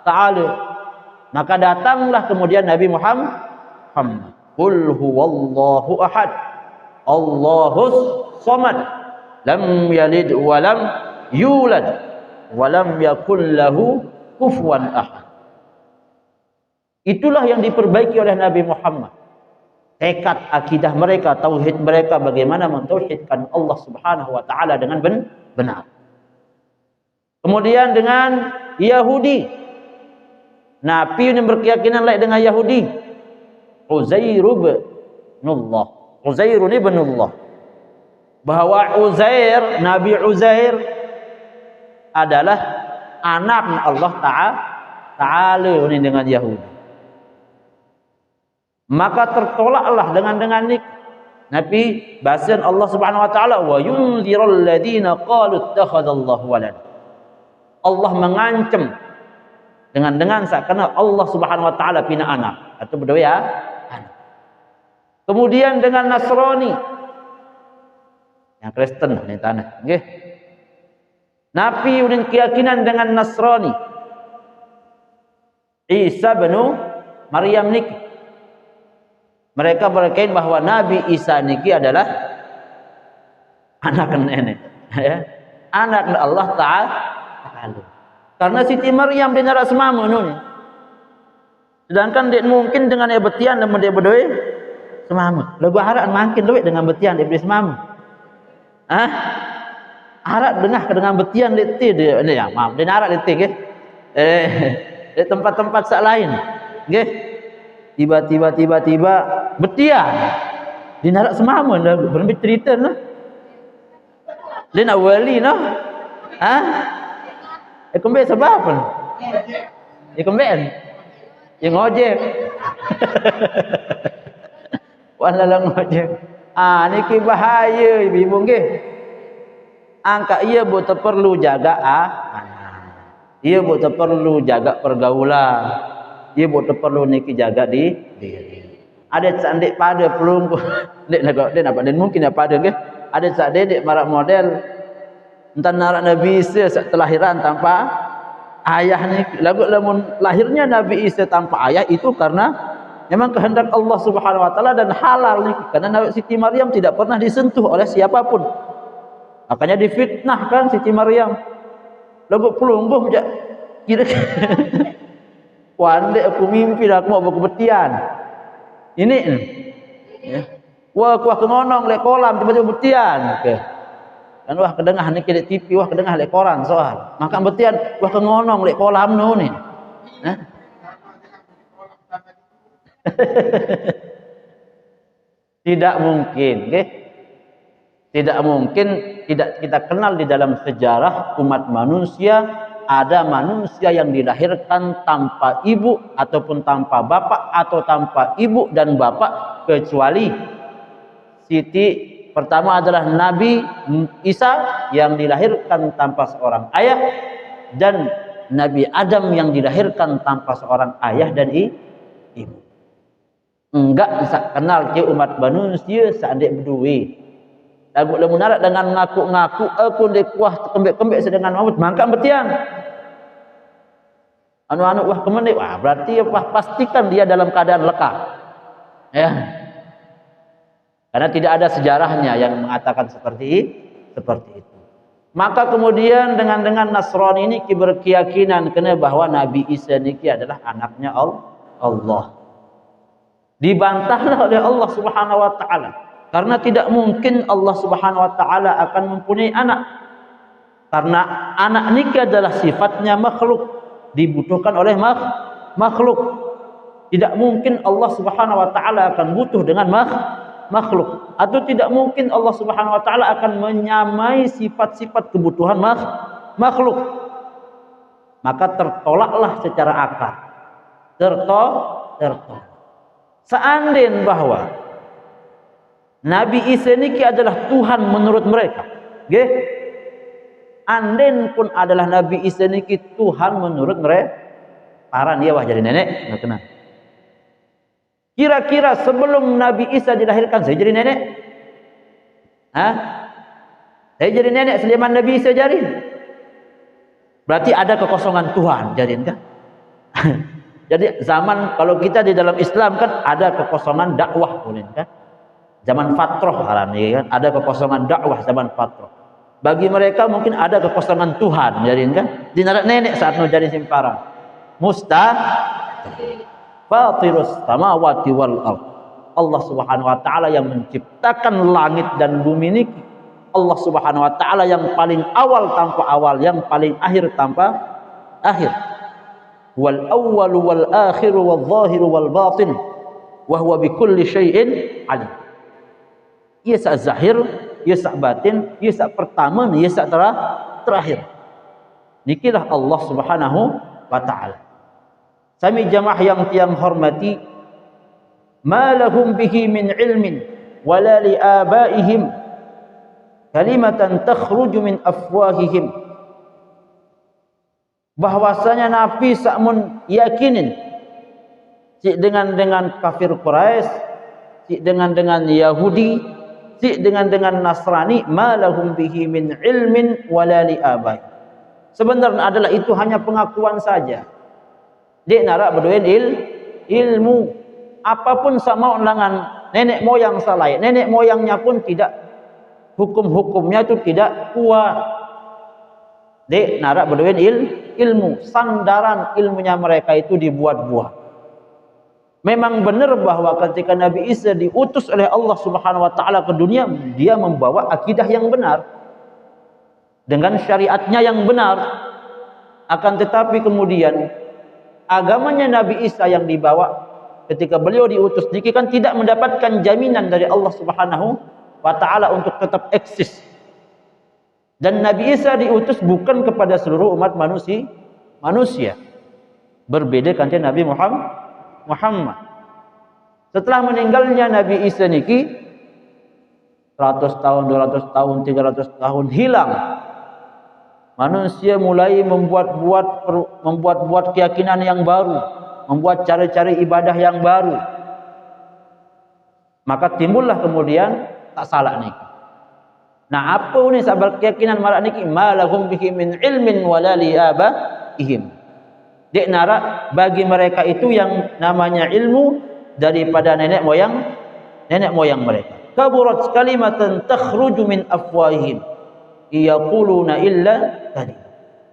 Ta'ala. Maka datanglah kemudian Nabi Muhammad. Qul huwallahu ahad. Allahus samad. Lam yalid wa lam yulad wa lam yakul lahu kufuwan ahad. Itulah yang diperbaiki oleh Nabi Muhammad. Tekad akidah mereka, tauhid mereka, bagaimana mentauhidkan Allah Subhanahu wa taala dengan benar. Kemudian dengan Yahudi, Nabi yang berkeyakinan lain dengan Yahudi. Uzair ibnullah. Uzair ibnullah. Bahwa Uzair, Nabi Uzair adalah anak Allah Ta'ala ini dengan Yahudi. Maka tertolaklah dengan ini. Nabi bahasan Allah Subhanahu wa taala wa yunzirul ladina qalu ittakhadallahu walad. Allah mengancam dengan seakan Allah Subhanahu wa taala punya anak atau berdua ya anak. Kemudian dengan Nasrani yang Kristen ini tanah, nggih. Nabi udah keyakinan dengan Nasrani. Isa bin Maryam niki. Mereka berkaitan bahwa Nabi Isa niki adalah anak nenek, ya. Anak Allah Ta'ala. Karena Siti Maryam dia narak semama ni. Sedangkan dia mungkin dengan dia betian dan dia berdua semama. Lagu harap makin duit dengan betian dia beri semama. Harap dengan betian dia ya maaf dia narak dia di tempat-tempat sak lain. Nggih. Tiba-tiba betian dia narak semama dah berhenti cerita nah. Dia nak wali nah. Kembali sebab apa? Kembali. Yang ngojek. Walalah ngojek. Niki bahaya ibu nggih. Angka ia betul perlu jaga ia betul perlu jaga pergaulan. Ia betul perlu niki jaga di diri. Ada candik pada pelung dek nak dia mungkin apa ada nggih. Ada sak dedek marak model entar narak Nabi Isa telahiran tanpa ayah ni. Lagu lamun lahirnya Nabi Isa tanpa ayah itu karena memang kehendak Allah Subhanahu wa taala dan halal ni. Karena Nabi Siti Maryam tidak pernah disentuh oleh siapapun. Makanya difitnahkan Siti Maryam. Lagu pelungguh je kira wandek aku mimpi dah aku mau berkebetian. Ini ya. Wah kuah kengonong lek kolam tiba-tiba betian. Okey. Dan wah kedengah ni kira TV, wah kedengah lek koran soal. Maka betian wah kengonong lek kolam nu ni. Tidak mungkin, okay? Tidak mungkin tidak kita kenal di dalam sejarah umat manusia ada manusia yang dilahirkan tanpa ibu ataupun tanpa bapak atau tanpa ibu dan bapak kecuali Siti pertama adalah Nabi Isa yang dilahirkan tanpa seorang ayah dan Nabi Adam yang dilahirkan tanpa seorang ayah dan ibu. Enggak bisa kenal ke umat manusia seandainya berdua. Lagu lemunarak dengan ngaku-ngaku aku dekuah kembek-kembek sedangkan maut mangka betian. Anu-anu wah kemenik wah berarti wah pastikan dia dalam keadaan lekah. Ya. Karena tidak ada sejarahnya yang mengatakan seperti itu. Maka kemudian dengan Nasrani ini berkeyakinan kena bahwa Nabi Isa niki adalah anaknya Allah. Dibantahlah oleh Allah Subhanahu wa taala. Karena tidak mungkin Allah Subhanahu wa taala akan mempunyai anak. Karena anak niki adalah sifatnya makhluk, dibutuhkan oleh makhluk. Tidak mungkin Allah Subhanahu wa taala akan butuh dengan makhluk, atau tidak mungkin Allah Subhanahu wa taala akan menyamai sifat-sifat kebutuhan makhluk. Maka tertolaklah secara akal. Tertolak. Seandainya bahwa Nabi Isa niki adalah Tuhan menurut mereka, nggih. Anden pun adalah Nabi Isa niki Tuhan menurut mereka. Paran dia wah jadi nenek, enggak kenal. Kira-kira sebelum Nabi Isa dilahirkan saya jadi nenek? Saya jadi nenek selain Nabi Isa jadi. Berarti ada kekosongan Tuhan, jadiin kan? Jadi zaman kalau kita di dalam Islam kan ada kekosongan dakwah, kan? Zaman fatrah kan? Ada kekosongan dakwah zaman fatrah. Bagi mereka mungkin ada kekosongan Tuhan, jadiin kan? Di nenek saat mau jadi simparang. Mustahil. Fatirus samawati wal ardh. Allah Subhanahu wa taala yang menciptakan langit dan bumi ini. Allah Subhanahu wa taala yang paling awal tanpa awal, yang paling akhir tanpa akhir. Wal awwal wal akhir wal zahir wal batin wa huwa bikulli syai'in alim. Ia sa zahir, ia sa batin, ia sa pertama, ia sa terakhir. Nikilah Allah Subhanahu wa taala. Sami jamaah yang tiang hormati, ma lahum bihi min ilmin wala li abaihim kalimatan takhruju min afwahihim. Bahwasanya Nabi sakmun yakinin si dengan kafir Quraisy, si dengan Yahudi, si dengan Nasrani, ma lahum bihi min ilmin wala li abai. Sebenarnya adalah itu hanya pengakuan saja. Dia narak berduin ilmu. Apapun sama dengan nenek moyang salai, nenek moyangnya pun tidak, hukum-hukumnya itu tidak kuat. Dek narak berduin ilmu, sandaran ilmunya mereka itu dibuat-buat. Memang benar bahwa ketika Nabi Isa diutus oleh Allah Subhanahu wa taala ke dunia, dia membawa akidah yang benar dengan syariatnya yang benar. Akan tetapi kemudian agamanya Nabi Isa yang dibawa ketika beliau diutus niki kan tidak mendapatkan jaminan dari Allah Subhanahu wa taala untuk tetap eksis. Dan Nabi Isa diutus bukan kepada seluruh umat manusia. Berbeda dengan Nabi Muhammad. Setelah meninggalnya Nabi Isa niki 100 tahun, 200 tahun, 300 tahun hilang. Manusia mulai membuat keyakinan yang baru, membuat cara-cara ibadah yang baru. Maka timbullah kemudian tak salah niki. Nah, apa ini sabar keyakinan marak niki? Malahum bihi min ilmin wala li abaihim. Dek narak bagi mereka itu yang namanya ilmu daripada nenek moyang mereka. Kaburat kalimatan takhruju min afwahihim yaquluna illa kadhib.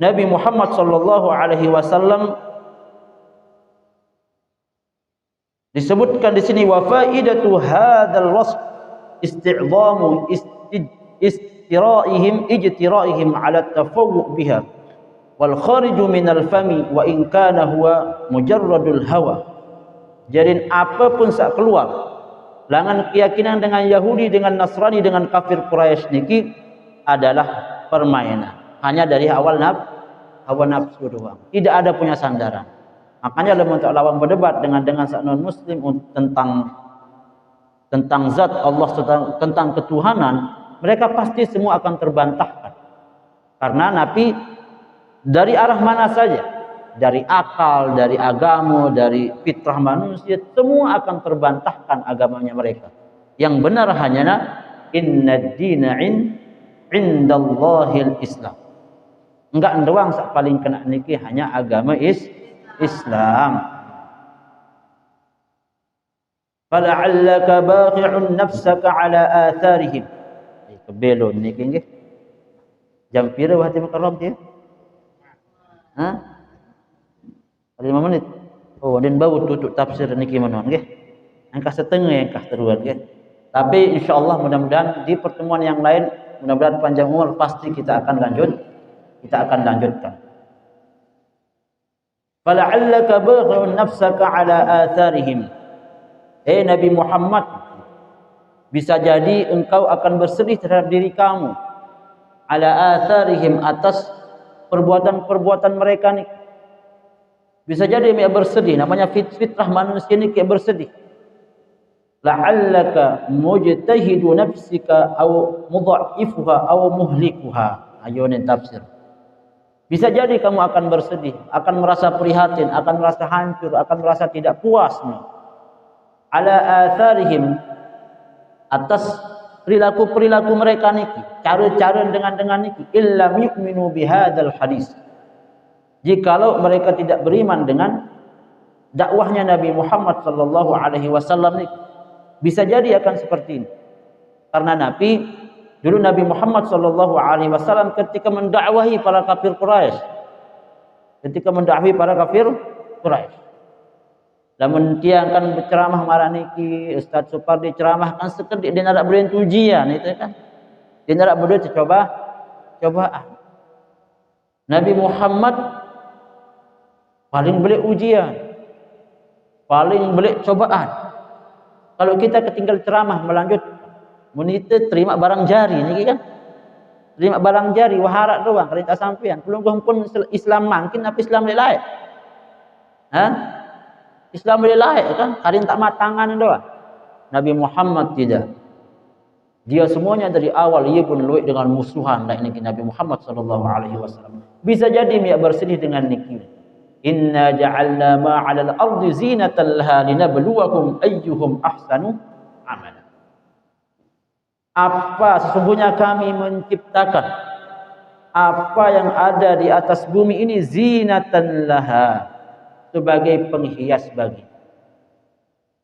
Nabi Muhammad sallallahu alaihi wasallam disebutkan di sini wa faidatu hadzal wasf isti'zamu ijtira'ihim ala tafawwu' biha wal khariju minal fami wa in kana huwa mujarradul hawa. Jadi apapun sak keluar langan keyakinan dengan Yahudi, dengan Nasrani, dengan kafir Quraisy niki adalah permainan, hanya dari hawa nafsu doang, tidak ada punya sandaran. Makanya lawan berdebat dengan sak non muslim tentang zat Allah, tentang ketuhanan, mereka pasti semua akan terbantahkan. Karena Nabi dari arah mana saja, dari akal, dari agama, dari fitrah manusia, semua akan terbantahkan agamanya mereka. Yang benar hanyalah inna dina indallahil Islam. Enggak doang sak paling kena niki hanya agama Islam. Fala'allaka baqi'un nafsaka ala atharihim. Kebelon niki nggih. Jam pira wahti makarram dia? Ha? 5 menit. Oh, dan baru tutup tafsir niki manon nggih. Angka setengah angka teruan nggih. Tapi insyaallah mudah-mudahan di pertemuan yang lain, mudah-mudahan panjang umur, pasti kita akan lanjutkan. Fala'allaka baqi'un nafsaka ala atharihim. Nabi Muhammad, bisa jadi engkau akan bersedih terhadap diri kamu ala atharihim, atas perbuatan-perbuatan mereka ni. Bisa jadi mereka bersedih, namanya fitrah manusia ni kayak bersedih. La'allaka mujtahidu nafsika aw mudha'ifuha aw muhlikuha. Ayo ni tafsir. Bisa jadi kamu akan bersedih, akan merasa prihatin, akan merasa hancur, akan merasa tidak puas nih. Ala atharihim, atas perilaku-perilaku mereka niki, cara-cara dengan niki, illam yu'minu bihadzal hadis. Jikalau mereka tidak beriman dengan dakwahnya Nabi Muhammad sallallahu alaihi wasallam niki, bisa jadi akan seperti ini. Karena dulu Nabi Muhammad sallallahu alaihi wasallam ketika mendakwahi para kafir Quraisy, lamun dia akan berceramah maraniki Ustaz Supardi ceramah kan sekedik dia nak beri ujian itu kan. Dia nak beri cobaan. Nabi Muhammad paling belik ujian, paling belik cobaan. Kalau kita ketinggal ceramah melanjut menita terima barang jari niki kan. Terima barang jari waharat doang kalau tak sampean. Belum pun Islam mungkin tapi Islam lain. Islam boleh layak kan, karin tak matangan doang. Nabi Muhammad tidak. Dia semuanya dari awal ia pun luik dengan musuhan lain niki Nabi Muhammad sallallahu alaihi wasallam. Bisa jadi dia bersedih dengan niki. Inna ja'alna ma 'alal ardi zinatan laha linabluwakum ayyuhum ahsanu amala. Sesungguhnya kami menciptakan apa yang ada di atas bumi ini zinatan laha, sebagai penghias bagi.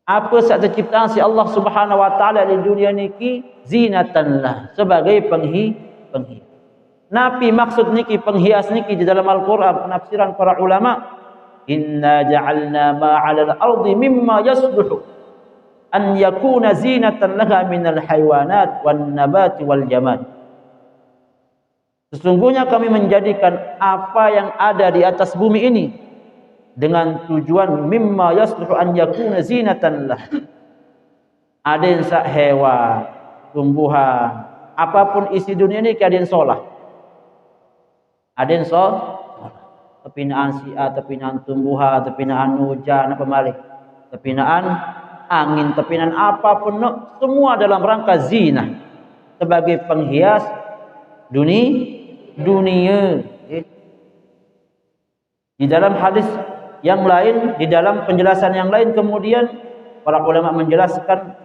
Apa sahaja ciptaan si Allah Subhanahu wa taala di dunia niki zinatan lah, sebagai penghias. Napi maksud niki penghias niki di dalam Al-Qur'an penafsiran para ulama, inna ja'alna ma 'alal ardi mimma yasluhu an yakuna zinatan laha minal haywanat wan nabati wal jamad. Sesungguhnya kami menjadikan apa yang ada di atas bumi ini dengan tujuan mimma yasluhu an yakuna zinatan lah. Ada yang sak hewan, tumbuhan, apapun isi dunia ini keadaan solah. Ada yang tepinaan tepinaan tumbuhan, tepinaan hujan, apa malik, tepinaan angin, tepinaan apapun, semua dalam rangka zina, sebagai penghias dunia. Di dalam hadis yang lain, di dalam penjelasan yang lain kemudian para ulama menjelaskan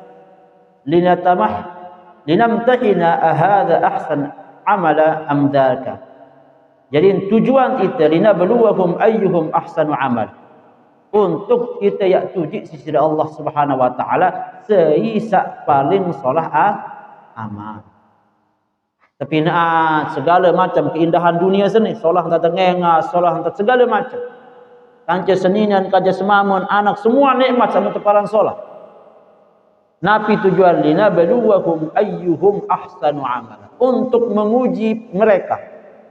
linamtahina ahadha ahsan amala amdaka. Jadi tujuan kita linabluwahum ayyuhum ahsanu amal, untuk kita yak tuji sisi Allah Subhanahu wa taala seisa paling solah amal. Tapi segala macam keindahan dunia seni, solah tata ngengas, solah tata segala macam. Kanca seninan, kanca semamun, anak semua nikmat sama teparan solah. Nabi tujuan linabluwahum ayyuhum ahsanu amala, untuk menguji mereka,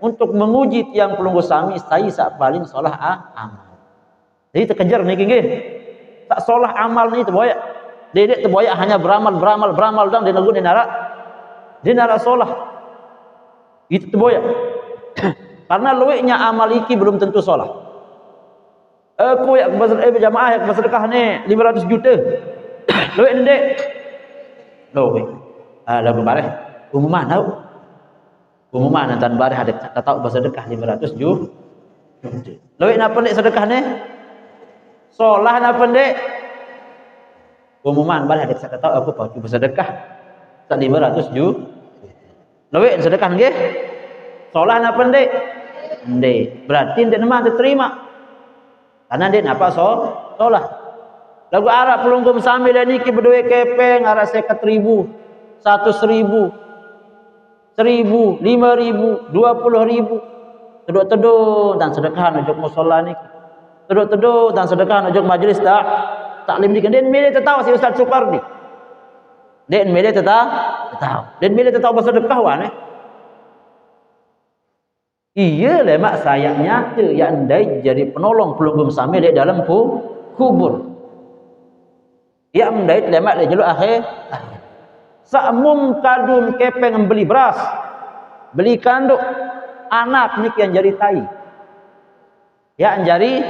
untuk menguji tiang pelunggu sami saya paling solah amal. Jadi terkejar niki nggih. Tak solah amal ni terboyak. Dedek terboyak hanya beramal dan dinagu di neraka solah. Itu terboyak. Karena luiknya amal iki belum tentu solah. Aku yang berjamaah yang bersedekah ni 500 juta. Luik ni dek. Luik. Lagu bareh. Umuman tau. Umuman nantan bareh ada tak tahu bersedekah 500 juta. Luik napa dek sedekah ni? Solah napa dek? Umuman bareh ada tak tahu aku pakai bersedekah. Tak 500 juta. Luik sedekah nggih? Solah napa dek? Dek. Berarti dek nama diterima. Karena dia napa solah. Lagu Arab pelunggum sambil niki berdua kepeng arah 50.000, 100.000, 1.000, 5.000, 20.000. Teduk-teduk dan sedekah ujug musalla niki. Teduk-teduk dan sedekah ujug majlis taklim niki. Den milih tahu si Ustaz Supardi. Den milih tahu. Den milih tahu bersedekah wan. Iya lemak saya nyata yang andai jadi penolong pelunggum sambil di dalam kubur. Ya andai lemak di jalur akhir. Sa'mum kadun kepeng beli beras, beli kanduk, anak niki yang jadi tai. Ya anjari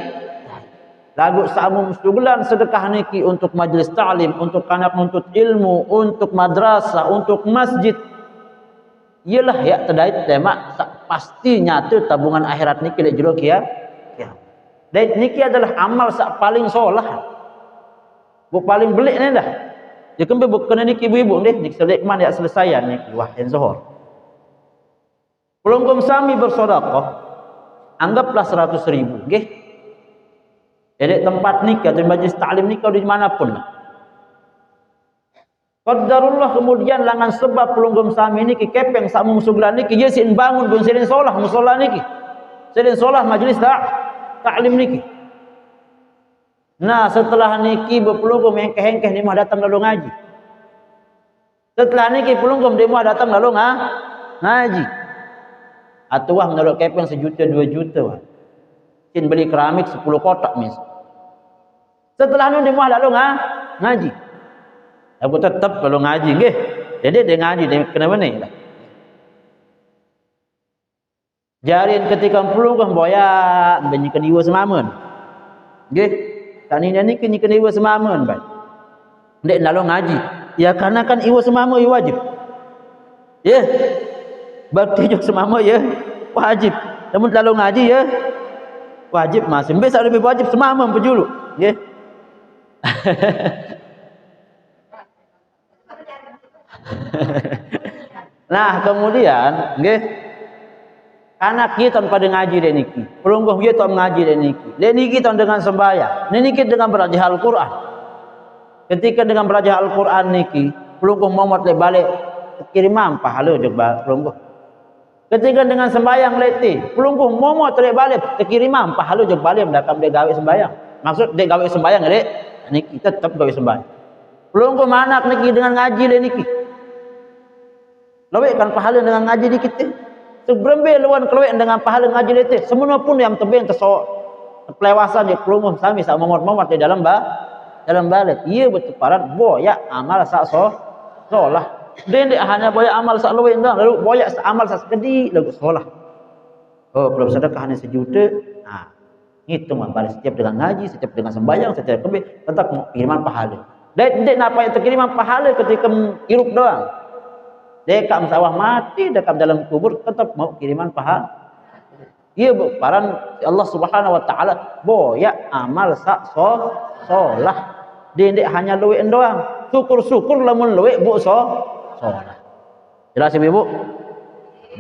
lagu sa'mum sebulan sedekah niki untuk majlis ta'lim, untuk anak menuntut ilmu, untuk madrasah, untuk masjid. Iyalah ya terdait lemak pasti nyata tabungan akhirat niki lek jero kia. Dan niki adalah amal sak paling solah. Bu paling belik ni dah. Dia kembe bukan ni ibu-ibu deh, ni selek man ya selesaian ni wah yang zuhur. Pelungkum sami bersedekah, anggaplah 100.000, nggih. Jadi tempat nikah atau majlis taklim nikah di manapun. Qadarullah kemudian langan sebab pelunggum sami niki kepeng sak mungsulan niki ye sin bangun pun silin solah musala niki. Silin solah majlis taklim niki. Nah, setelah niki berpelunggum engkeh-engkeh ni mah datang lalu ngaji. Setelah niki pelunggum dia mah datang lalu ngaji. Atau wah menurut kepeng 1 juta 2 juta wah. Sin beli keramik 10 kotak mis. Setelah ni dia mah lalu ngaji. Aku tetap kalau ngaji nggih. Jadi dia ngaji dia kena mana lah. Jarin ketika pelunggum boya benyikan iwa semamun. Nggih. Tak ni kena iwa semamun baik. Ndek lalu ngaji. Ya karena kan iwa semamun ya wajib. Ya. Berarti juga semamun ya wajib. Namun lalu ngaji ya wajib masih. Besok lebih wajib semamun pejulu. Nggih. Nah kemudian nggih anak kita pada ngaji dan niki pelungguh kita ngaji dan niki dengan sembahyang niki dengan belajar Al-Quran. Ketika dengan belajar Al-Quran niki pelungguh momot le balik kiriman pahala juga pelungguh. Ketika dengan sembahyang leti pelungguh momot le balik kiriman pahala juga balik mendakam dia gawe sembahyang. Maksud dia gawe sembahyang dek niki tetap gawe sembahyang. Pelungguh anak niki dengan ngaji dan niki lewek kan pahala dengan ngaji di kita. Seberembe lawan kelewek dengan pahala ngaji lete. Semua pun yang tebing tersok pelewasan dia pelungguh sami sak momot-momot di dalam balik. Ia betul parat boyak amal sak solah. Dia hanya boyak amal sak lewek enggak, lalu boyak amal sak sekedi lagu solah. Oh, kalau sedekah hanya 1 juta. Nah, hitung balik setiap dengan ngaji, setiap dengan sembahyang, setiap kebe tetap kiriman pahala. Dek napa yang terkiriman pahala ketika hirup doang. Dekam sawah mati, dekam dalam kubur tetap mau kiriman pahala. Ia paran Allah Subhanahu wa taala boyak amal sak solah. Dendek hanya luwek doang. Syukur-syukur lamun luwek bu solah. Jelas Ibu?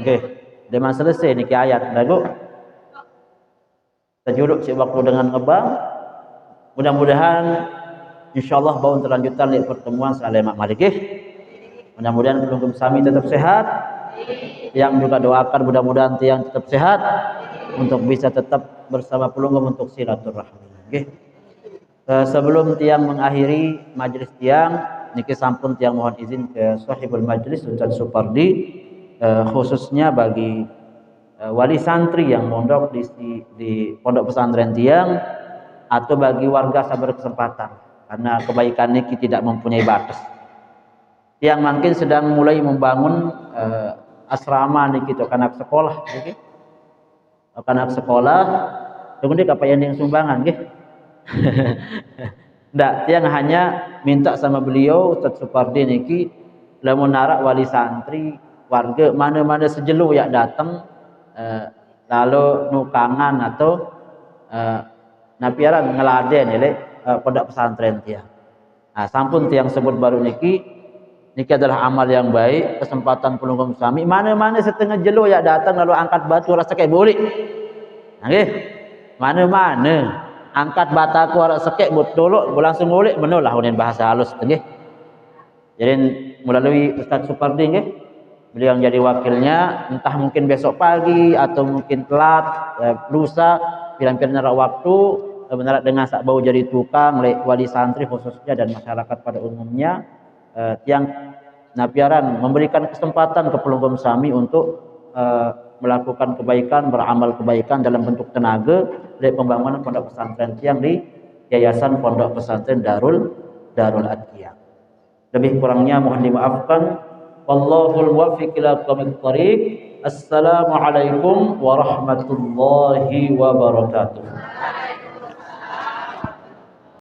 Okey. Deman selesai niki ayat lagu. Tajuruk si waktu dengan ngebang. Mudah-mudahan insyaallah bau terlanjutan di pertemuan Salamat Malik. Mudah-mudahan pelungguh sami tetap sehat. Yang juga doakan mudah-mudahan tiang tetap sehat untuk bisa tetap bersama pelungguh untuk silaturahmi. Okay. Sebelum tiang mengakhiri majelis tiang, niki sampun tiang mohon izin ke sahibul majelis Ustaz Supardi, khususnya bagi wali santri yang mondok di pondok pesantren tiang atau bagi warga sabar kesempatan karena kebaikan niki tidak mempunyai batas. Yang mungkin sedang mulai membangun asrama nih gitu anak sekolah, okay? Anak sekolah, kemudian apa yang sumbangan, gitu? Ndak, yang hanya minta sama beliau Ustaz Supardi niki, lamun narak wali santri warga mana-mana sejelu yang datang, lalu nukangan atau napiaran ngeladen ya, pondok pesantren tiang. Nah, sampun tiang sebut baru niki adalah amal yang baik, kesempatan pelungguh sami. Mana-mana setengah jelo yang datang lalu angkat batu rasa kayak boleh. Nggih. Mana-mana angkat bataku ora sekek botolok langsung boleh bener lah unin bahasa halus nggih. Jadi melalui Ustaz Supardi nggih. Beliau yang jadi wakilnya entah mungkin besok pagi atau mungkin telat lusa pirang-pirang waktu benar dengan sak bau jadi tukang wali santri khususnya dan masyarakat pada umumnya. Yang napiaran memberikan kesempatan ke pelungguh sami untuk melakukan kebaikan, beramal kebaikan dalam bentuk tenaga dari pembangunan pondok pesantren tiang di Yayasan Pondok Pesantren Darul Adqiyah. Lebih kurangnya mohon dimaafkan. Wallahul muwaffiq ila aqwamit thoriq. Assalamualaikum warahmatullahi wabarakatuh.